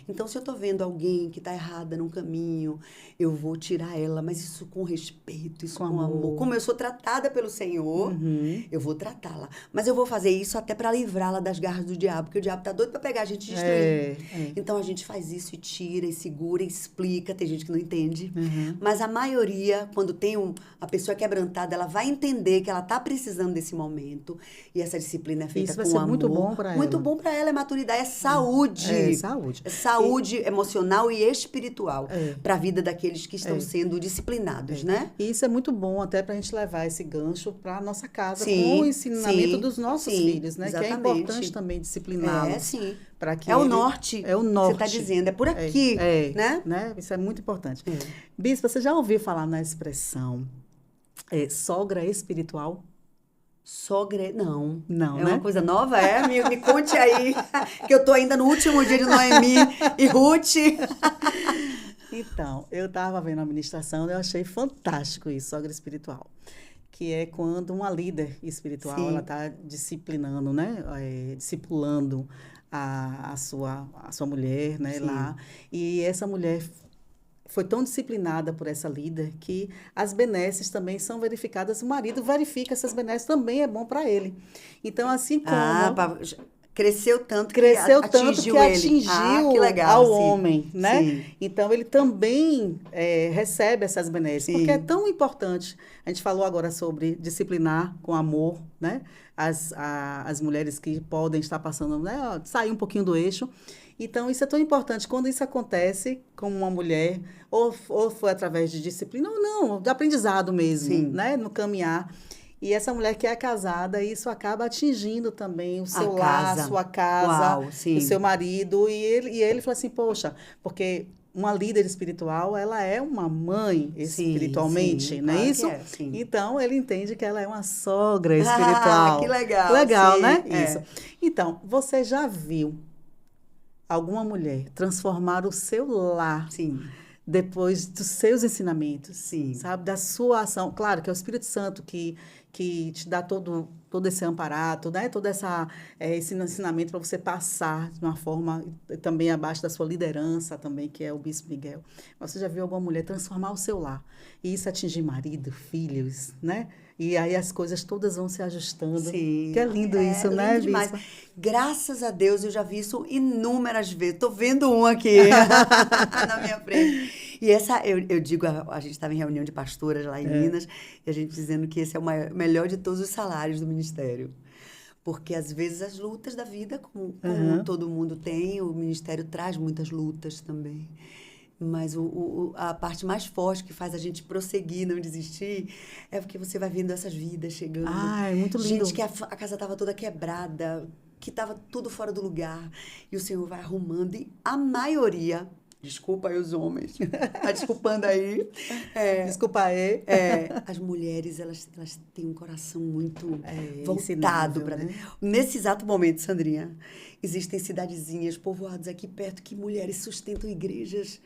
Então, se eu estou vendo alguém que está errada num caminho, eu vou tirar ela, mas isso com respeito, isso com amor. Como eu sou tratada pelo Senhor, eu vou tratá-la. Mas eu vou fazer isso até para livrá-la das garras do diabo, porque o diabo está doido para pegar a gente e destruir. Então, a gente faz isso e tira, e segura, e explica. Tem gente que não entende. Mas a maioria, quando tem a pessoa quebrantada, ela vai entender que ela está precisando desse momento. E essa disciplina é feita isso vai com ser amor. muito bom para ela. Muito bom para ela, é maturidade, é saúde. Saúde. É saúde emocional e espiritual para a vida daqueles que estão sendo disciplinados, né? E isso é muito bom até para a gente levar esse gancho para a nossa casa Sim, com o ensinamento sim, dos nossos sim, filhos, né? Que é exatamente. importante também discipliná-los. Sim. Para que o norte. É o norte. Você está dizendo, é por aqui, né? Isso é muito importante. Bispo, você já ouviu falar na expressão sogra espiritual? Sogra, não. Não, é né? uma coisa nova, é? Me conte aí, que eu tô ainda no último dia de Noemi e Ruth. Então, eu estava vendo a ministração e eu achei fantástico isso, sogra espiritual. Que é quando uma líder espiritual, ela está disciplinando, né? Discipulando a sua mulher, né? Lá. E essa mulher foi tão disciplinada por essa líder que as benesses também são verificadas. O marido verifica essas benesses, também é bom para ele. Então, assim como... Cresceu tanto que atingiu que legal, ao homem, né? Sim. Então, ele também recebe essas benesses, porque é tão importante. A gente falou agora sobre disciplinar com amor, né? As mulheres que podem estar passando, né? Sair um pouquinho do eixo. Então, isso é tão importante. Quando isso acontece com uma mulher, ou foi através de disciplina, ou não, de aprendizado mesmo, né? No caminhar. E essa mulher que é casada, isso acaba atingindo também o seu lar, a sua casa, o seu marido. E ele fala assim, poxa, porque uma líder espiritual, ela é uma mãe espiritualmente, não é isso? Então, ele entende que ela é uma sogra espiritual. Que legal. Legal, né? Isso. Então, você já viu alguma mulher transformar o seu lar depois dos seus ensinamentos, sabe? Da sua ação. Claro que é o Espírito Santo que te dá todo esse amparato, né? Todo esse ensinamento para você passar de uma forma também abaixo da sua liderança também, que é o Bispo Miguel. Você já viu alguma mulher transformar o seu lar e isso atingir marido, filhos, né? E aí as coisas todas vão se ajustando. Sim. Que é lindo isso, né, lindo demais. Bispo? Graças a Deus, eu já vi isso inúmeras vezes. Estou vendo um aqui na minha frente. E eu digo, a gente estava em reunião de pastoras lá em Minas, e a gente dizendo que esse é o melhor de todos os salários do ministério. Porque, às vezes, as lutas da vida, como todo mundo tem, o ministério traz muitas lutas também. Mas a parte mais forte que faz a gente prosseguir, não desistir, é porque você vai vendo essas vidas chegando. É muito lindo. Gente que a casa estava toda quebrada, que estava tudo fora do lugar. E o Senhor vai arrumando. E a maioria... Desculpa aí os homens. Tá desculpando aí. Desculpa aí. As mulheres, elas têm um coração muito voltado para Deus. Nesse exato momento, Sandrinha, existem cidadezinhas, povoados aqui perto, que mulheres sustentam igrejas.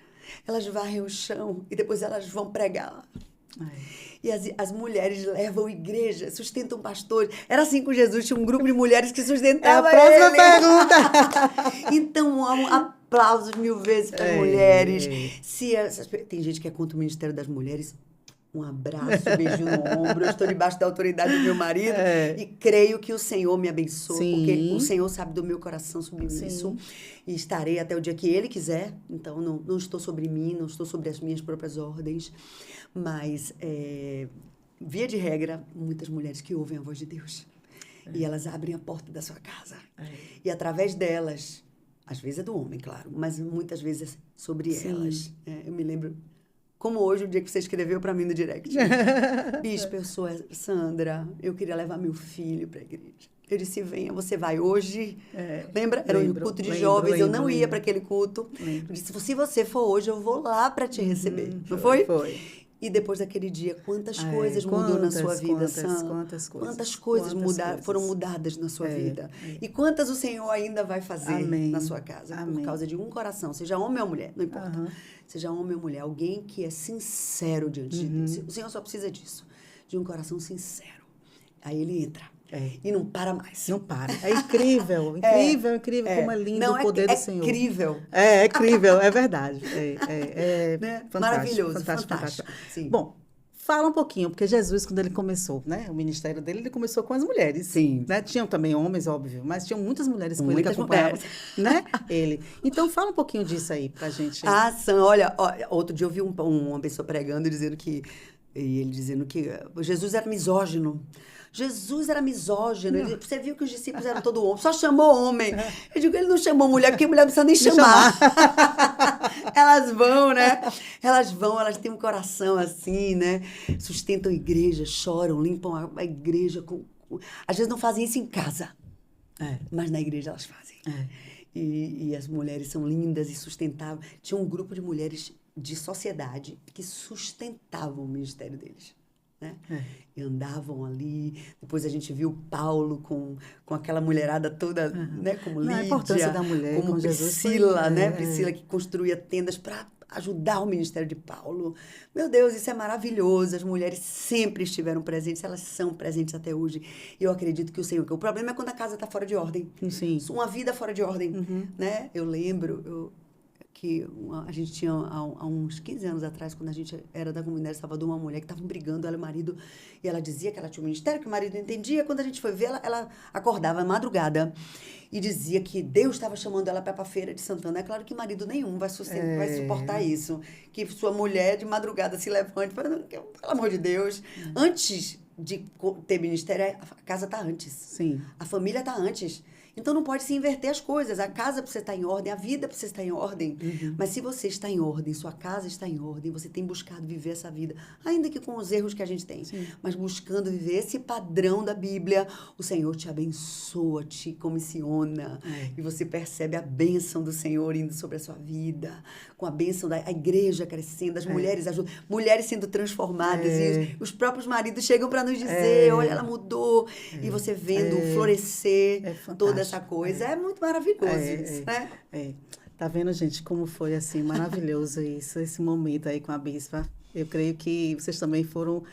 Elas varrem o chão e depois elas vão pregar. E as mulheres levam igreja, sustentam pastores. Era assim com Jesus, tinha um grupo de mulheres que sustentava ele. É a próxima pergunta. Então, aplausos 1000 vezes para as mulheres. Tem gente que é contra o Ministério das Mulheres. Um abraço, um beijinho no ombro. Eu estou debaixo da autoridade do meu marido É. e creio que o Senhor me abençoe, porque o Sim, Senhor sabe do meu coração sobre isso sim, e estarei até o dia que Ele quiser. Então, não estou sobre mim, não estou sobre as minhas próprias ordens, mas, via de regra, muitas mulheres que ouvem a voz de Deus e elas abrem a porta da sua casa é. e através delas, às vezes é do homem, claro, mas muitas vezes é sobre Sim. elas. Eu me lembro como hoje, o dia que você escreveu para mim no direct. Bispo, eu sou a Sandra, eu queria levar meu filho para a igreja. Eu disse, venha, você vai hoje. Lembra? Era um culto de jovens, eu não ia para aquele culto. Lembro. Eu disse, se você for hoje, eu vou lá para te receber. Não foi? Foi. E depois daquele dia, quantas coisas mudou na sua vida, Sam? Quantas coisas. Quantas coisas Quantas coisas. foram mudadas na sua vida? E quantas o Senhor ainda vai fazer Amém. na sua casa? Por Amém. causa de um coração, seja homem ou mulher, não importa. Aham. Seja homem ou mulher, alguém que é sincero diante de Deus. O Senhor só precisa disso, de um coração sincero. Aí ele entra. E não para mais. Não para. É incrível, incrível, incrível como é lindo Não, o poder do é Senhor. incrível. É incrível, é verdade. Né? Fantástico, Maravilhoso, fantástico. Sim. Bom, fala um pouquinho, porque Jesus, quando ele começou, né, o ministério dele, ele começou com as mulheres. Sim. Né? Tinham também homens, óbvio, mas tinham muitas mulheres com ele que Muitas acompanhavam, mulheres. né, ele. Então, fala um pouquinho disso aí pra gente. Sam, olha, outro dia eu vi uma pessoa pregando dizendo que, e ele dizendo que Jesus era misógino. Jesus era misógino. Você viu que os discípulos eram todo homem, só chamou homem. Eu digo, ele não chamou mulher, porque mulher não precisa nem chamar. Elas vão, né? Elas têm um coração assim, né? Sustentam a igreja, choram, limpam a igreja. Às vezes não fazem isso em casa, mas na igreja elas fazem. E as mulheres são lindas e sustentáveis. Tinha um grupo de mulheres de sociedade que sustentavam o ministério deles. Né? E andavam ali. Depois a gente viu Paulo com aquela mulherada toda, né? Como Lídia, a importância da mulher como com Priscila, Jesus né? Priscila que construía tendas para ajudar o ministério de Paulo. Meu Deus, isso é maravilhoso. As mulheres sempre estiveram presentes, elas são presentes até hoje. E eu acredito que o Senhor... O problema é quando a casa está fora de ordem. Sim. Uma vida fora de ordem, né? Eu lembro... que a gente tinha, há uns 15 anos atrás, quando a gente era da comunidade de Salvador, uma mulher que estava brigando, ela e o marido, e ela dizia que ela tinha um ministério, que o marido não entendia. Quando a gente foi ver, ela acordava à madrugada e dizia que Deus estava chamando ela para ir para a feira de Santana. É claro que marido nenhum vai suportar isso. Que sua mulher de madrugada se levante, falando, pelo amor de Deus. Antes de ter ministério, a casa está antes. Sim. A família está antes. Então, não pode se inverter as coisas. A casa precisa estar em ordem, a vida precisa estar em ordem. Mas se você está em ordem, sua casa está em ordem, você tem buscado viver essa vida, ainda que com os erros que a gente tem, mas buscando viver esse padrão da Bíblia, o Senhor te abençoa, te comissiona. E você percebe a bênção do Senhor indo sobre a sua vida, com a bênção da igreja crescendo, as mulheres ajudam, mulheres sendo transformadas. E os próprios maridos chegam para nos dizer, olha, ela mudou. E você vendo florescer toda essa coisa. É muito maravilhoso isso, né? Tá vendo, gente, como foi, assim, maravilhoso isso, esse momento aí com a bispa. Eu creio que vocês também foram...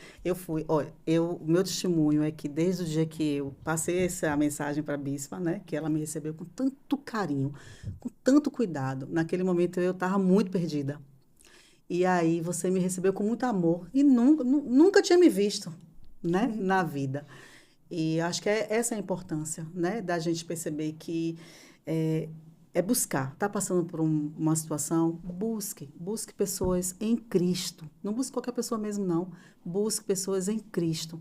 Olha, o meu testemunho é que desde o dia que eu passei essa mensagem para a bispa, né, que ela me recebeu com tanto carinho, com tanto cuidado, naquele momento eu estava muito perdida. E aí você me recebeu com muito amor e nunca tinha me visto, né, na vida. E acho que essa é a importância, né, da gente perceber que é buscar. Está passando por uma situação, busque pessoas em Cristo. Não busque qualquer pessoa mesmo, não. Busque pessoas em Cristo.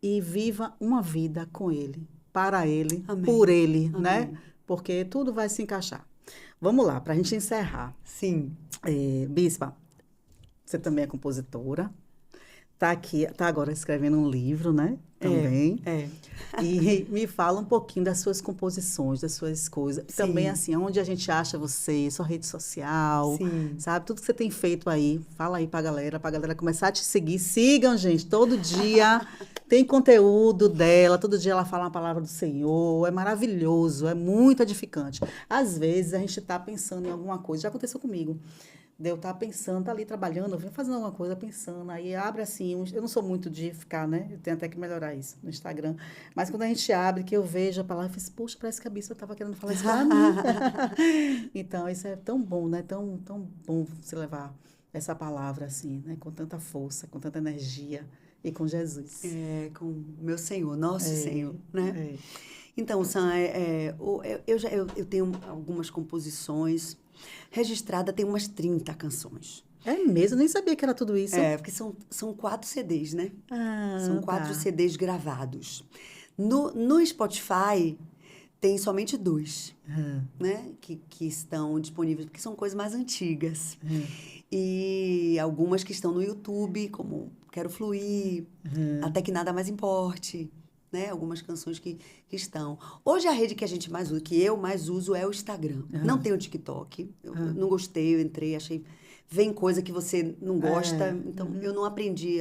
E viva uma vida com Ele, para Ele, Amém. por Ele, Amém. né? Porque tudo vai se encaixar. Vamos lá, para a gente encerrar. Sim. Bispa, você também é compositora. Tá agora escrevendo um livro, né? Também. E me fala um pouquinho das suas composições, das suas coisas. Sim. Também, assim, onde a gente acha você, sua rede social, sim, sabe? Tudo que você tem feito aí. Fala aí pra galera começar a te seguir. Sigam, gente, todo dia tem conteúdo dela, todo dia ela fala uma palavra do Senhor. É maravilhoso, é muito edificante. Às vezes a gente tá pensando em alguma coisa, já aconteceu comigo. Eu estar pensando, tá ali trabalhando, fazendo alguma coisa, pensando, aí abre assim, eu não sou muito de ficar, né, eu tenho até que melhorar isso no Instagram, mas quando a gente abre, que eu vejo a palavra, eu falo, poxa, parece que a bispa estava querendo falar isso para mim. Então, isso é tão bom, né, tão bom se levar essa palavra assim, né? Com tanta força, com tanta energia e com Jesus. Com meu Senhor, nosso Senhor, né? É. Então, Sam, eu tenho algumas composições registradas, tem umas 30 canções. É mesmo? Eu nem sabia que era tudo isso. Porque são 4 CDs, né? Ah, São 4 tá. CDs gravados. No Spotify tem somente 2, né? Que estão disponíveis, porque são coisas mais antigas. E algumas que estão no YouTube, como Quero Fluir, Até Que Nada Mais Importe, né? Algumas canções que estão. Hoje a rede que a gente mais usa, que eu mais uso, é o Instagram. Não tem o TikTok. Eu não gostei, eu entrei, achei... Vem coisa que você não gosta, então eu não aprendi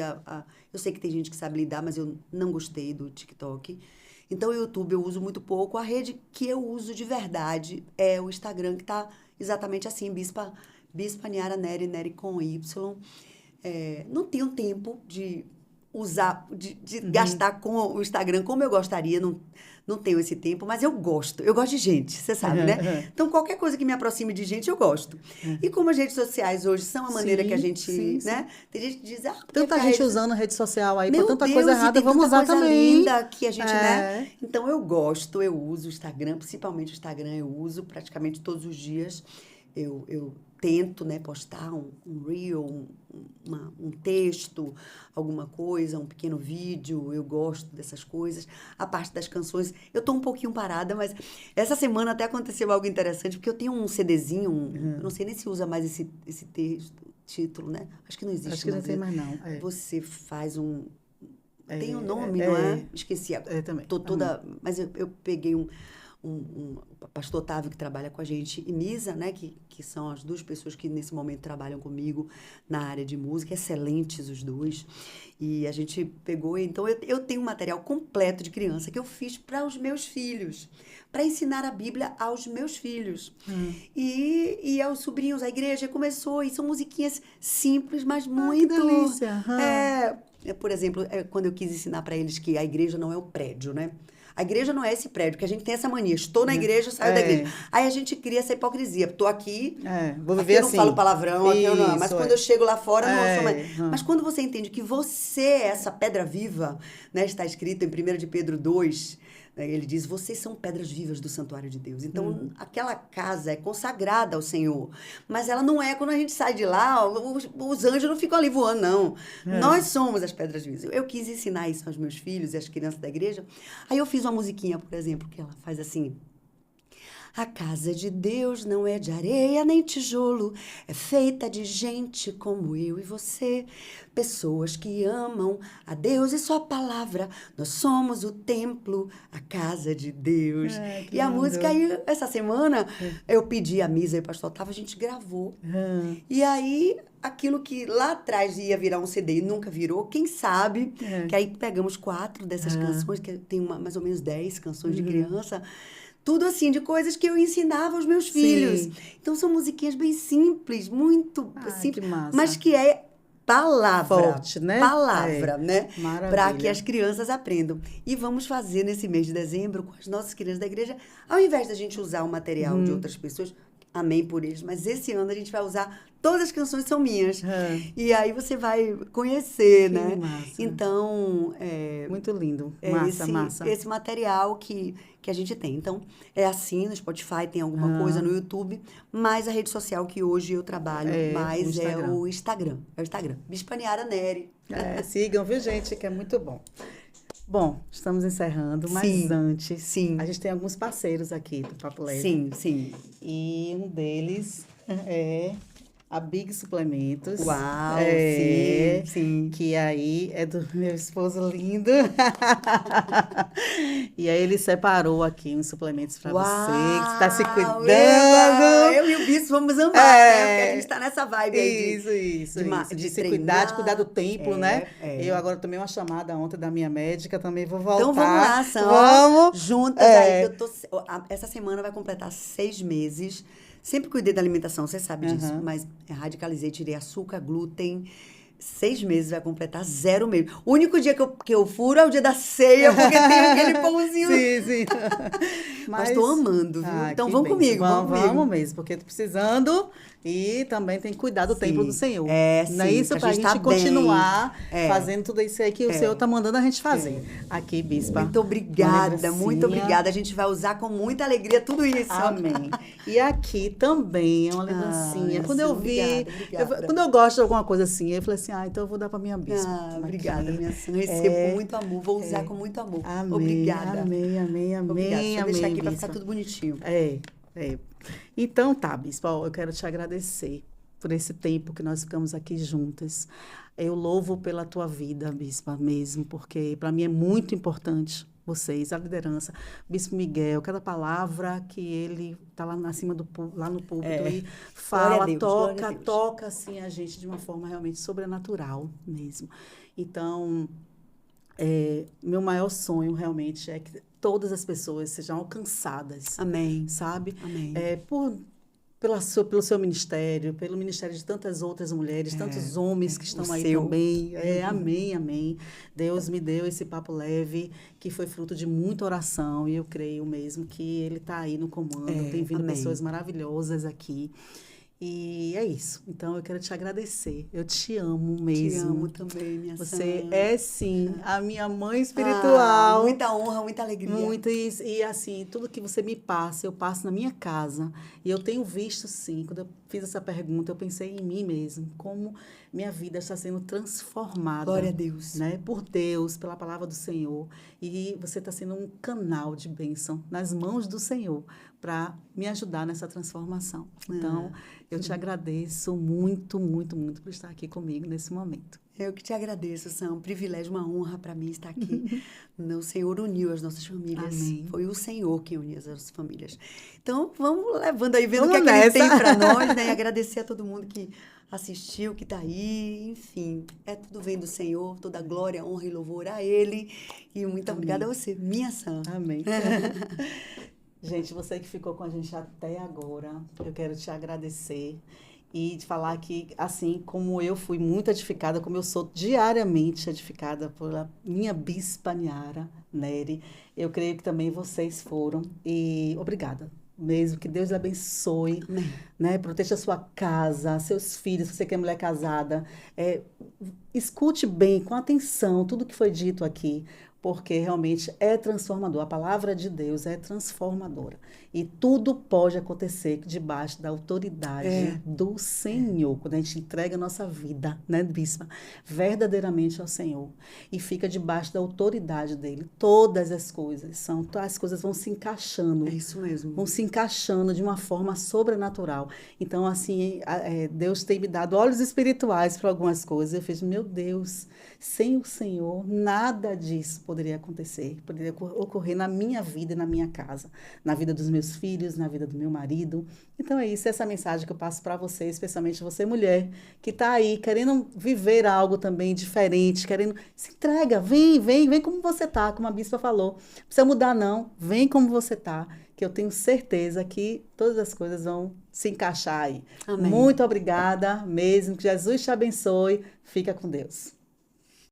Eu sei que tem gente que sabe lidar, mas eu não gostei do TikTok. Então, o YouTube eu uso muito pouco. A rede que eu uso de verdade é o Instagram, que está exatamente assim, Bispa Niara Nery com Y. Não tenho tempo de usar, de gastar com o Instagram como eu gostaria, não tenho esse tempo, mas eu gosto de gente, você sabe, né? Então, qualquer coisa que me aproxime de gente, eu gosto. E como as redes sociais hoje são a maneira que a gente, né? Tem gente que diz, tanta gente usando a rede social aí meu por tanta Deus, coisa e errada, tem vamos tanta usar coisa também. linda que a gente, né? Então, eu uso o Instagram, principalmente o Instagram eu uso praticamente todos os dias. Eu tento, né, postar um reel, um texto, alguma coisa, um pequeno vídeo. Eu gosto dessas coisas. A parte das canções, eu tô um pouquinho parada, mas essa semana até aconteceu algo interessante, porque eu tenho um CDzinho, eu não sei nem se usa mais esse título, né? Acho que não existe mais. Acho que não tem mais, não. Você faz tem um nome, não é? Esqueci. Também. Tô toda... Mas eu peguei o pastor Otávio, que trabalha com a gente, e Misa, né, que são as 2 pessoas que nesse momento trabalham comigo na área de música, excelentes os 2, e a gente pegou, então eu tenho um material completo de criança que eu fiz para os meus filhos, para ensinar a Bíblia aos meus filhos. E aos sobrinhos, a igreja começou, e são musiquinhas simples, mas muito... Que delícia! Por exemplo, quando eu quis ensinar para eles que a igreja não é o prédio, né? A igreja não é esse prédio, que a gente tem essa mania. Estou na igreja, saio da igreja. Aí a gente cria essa hipocrisia. Estou aqui, vou viver aqui eu assim. não falo palavrão, aqui eu não. Mas quando eu chego lá fora, não sou mais. Mas quando você entende que você é essa pedra viva, né? Está escrito em 1 de Pedro 2, né, ele diz, vocês são pedras vivas do santuário de Deus. Então, aquela casa é consagrada ao Senhor. Mas ela não é quando a gente sai de lá, os anjos não ficam ali voando, não. Nós somos as pedras vivas. Eu quis ensinar isso aos meus filhos e às crianças da igreja. Aí eu fiz uma musiquinha, por exemplo, que ela faz assim... A casa de Deus não é de areia nem tijolo, é feita de gente como eu e você, pessoas que amam a Deus e sua palavra. Nós somos o templo, a casa de Deus. E a música aí, essa semana, eu pedi a Misa e o pastor Otávio, a gente gravou. E aí, aquilo que lá atrás ia virar um CD e nunca virou, quem sabe, que aí pegamos 4 dessas canções, que tem mais ou menos 10 canções de criança, tudo assim, de coisas que eu ensinava aos meus filhos. Então, são musiquinhas bem simples, muito simples, mas que é palavra. Forte, né? Palavra, né? Para que as crianças aprendam. E vamos fazer nesse mês de dezembro, com as nossas crianças da igreja, ao invés da gente usar o material de outras pessoas, amém por eles, mas esse ano a gente vai usar... Todas as canções são minhas. E aí você vai conhecer, que né? Massa. Então... muito lindo. Massa. Esse material que a gente tem. Então, é assim, no Spotify tem alguma coisa, no YouTube, mas a rede social que hoje eu trabalho mais é o Instagram. É o Instagram. Bispa Niara Nery. Sigam, viu, gente? Que é muito bom. Bom, estamos encerrando, mas antes, a gente tem alguns parceiros aqui do Papo Leve. Sim. E um deles é a Big Suplementos. Uau, sim. Que aí é do meu esposo lindo. E aí ele separou aqui uns suplementos para você, que está se cuidando. Eu e o Bispo vamos amar, né? Porque a gente está nessa vibe aí de se cuidar, de cuidar do templo, né? Eu agora tomei uma chamada ontem da minha médica, também vou voltar. Então vamos lá, Sam. Vamos. Juntas aí. Essa semana vai completar 6 meses. Sempre cuidei da alimentação, você sabe disso, mas radicalizei, tirei açúcar, glúten. 6 meses vai completar 0 mesmo. O único dia que eu furo é o dia da ceia, porque tem aquele pãozinho. Sim. Mas tô amando, viu? Então vamos comigo, Vamos mesmo, porque tô precisando E também tem que cuidar do templo do Sim. Senhor. Sim, Não é isso? pra Para a gente gente tá bem. continuar É. fazendo tudo isso aí que o Senhor está mandando a gente fazer. Aqui, Bispa. Muito obrigada, uma muito lembrancinha. obrigada. A gente vai usar com muita alegria tudo isso. Amém. E aqui também é uma lembrancinha. Quando eu vi, Obrigada. quando eu gosto de alguma coisa assim, eu falei assim, então eu vou dar para minha bispa. Obrigada, Aqui. minha senhora. Recebo com muito amor, vou usar com muito amor. Amém, Obrigada. amém. Obrigada. Deixa eu deixar aqui para Bispa. ficar tudo bonitinho. É. Então tá, Bispa, eu quero te agradecer por esse tempo que nós ficamos aqui juntas. Eu louvo pela tua vida, Bispa, mesmo, porque para mim é muito importante vocês, a liderança, Bispo Miguel, cada palavra que ele está lá acima lá no púlpito e fala, glória a Deus. toca assim a gente de uma forma realmente sobrenatural mesmo. Então, meu maior sonho realmente é que todas as pessoas sejam alcançadas. Amém. Sabe? Amém. Pelo seu ministério, pelo ministério de tantas outras mulheres, tantos homens que estão aí seu. também. Amém. Deus me deu esse papo leve, que foi fruto de muita oração, e eu creio mesmo que ele está aí no comando. Tem vindo amém. pessoas maravilhosas aqui. E é isso. Então, eu quero te agradecer. Eu te amo mesmo. Te amo também, minha Você santa. é, sim, a minha mãe espiritual. Muita honra, muita alegria. Muito, e assim, tudo que você me passa, eu passo na minha casa. E eu tenho visto, sim, quando eu fiz essa pergunta, eu pensei em mim mesmo, como minha vida está sendo transformada. Glória a Deus. Né, por Deus, pela palavra do Senhor. E você está sendo um canal de bênção nas mãos do Senhor para me ajudar nessa transformação. Então, eu te agradeço muito por estar aqui comigo nesse momento. Eu que te agradeço, Sam. Um privilégio, uma honra para mim estar aqui. O Senhor uniu as nossas famílias. Amém. Foi o Senhor quem uniu as nossas famílias. Então, vamos levando aí, vendo o Vamos que é que Ele nessa. tem para nós, né? E agradecer a todo mundo que assistiu, que está aí. Enfim, tudo vem do Senhor. Toda glória, honra e louvor a Ele. E muito obrigada a você, minha Sam. Amém. Gente, você que ficou com a gente até agora, eu quero te agradecer e te falar que, assim como eu fui muito edificada, como eu sou diariamente edificada pela minha bispa Niara Nery, eu creio que também vocês foram. E obrigada mesmo, que Deus lhe abençoe, né? Proteja a sua casa, seus filhos, se você que é mulher casada. Escute bem, com atenção, tudo que foi dito aqui, porque realmente é transformador. A palavra de Deus é transformadora. E tudo pode acontecer debaixo da autoridade do Senhor. Quando a gente entrega a nossa vida, né, Bispa? Verdadeiramente ao Senhor. E fica debaixo da autoridade dele. Todas as coisas vão se encaixando. É isso mesmo. Vão se encaixando de uma forma sobrenatural. Então, assim, Deus tem me dado olhos espirituais para algumas coisas. Eu fiz, meu Deus, sem o Senhor, nada disso poderia acontecer. Poderia ocorrer na minha vida e na minha casa. Na vida dos meus filhos, na vida do meu marido. Então, é isso, essa mensagem que eu passo para você, especialmente você, mulher, que está aí querendo viver algo também diferente, querendo... Se entrega, vem como você está, como a bispa falou. Não precisa mudar, não. Vem como você está, que eu tenho certeza que todas as coisas vão se encaixar aí. Amém. Muito obrigada mesmo, que Jesus te abençoe. Fica com Deus.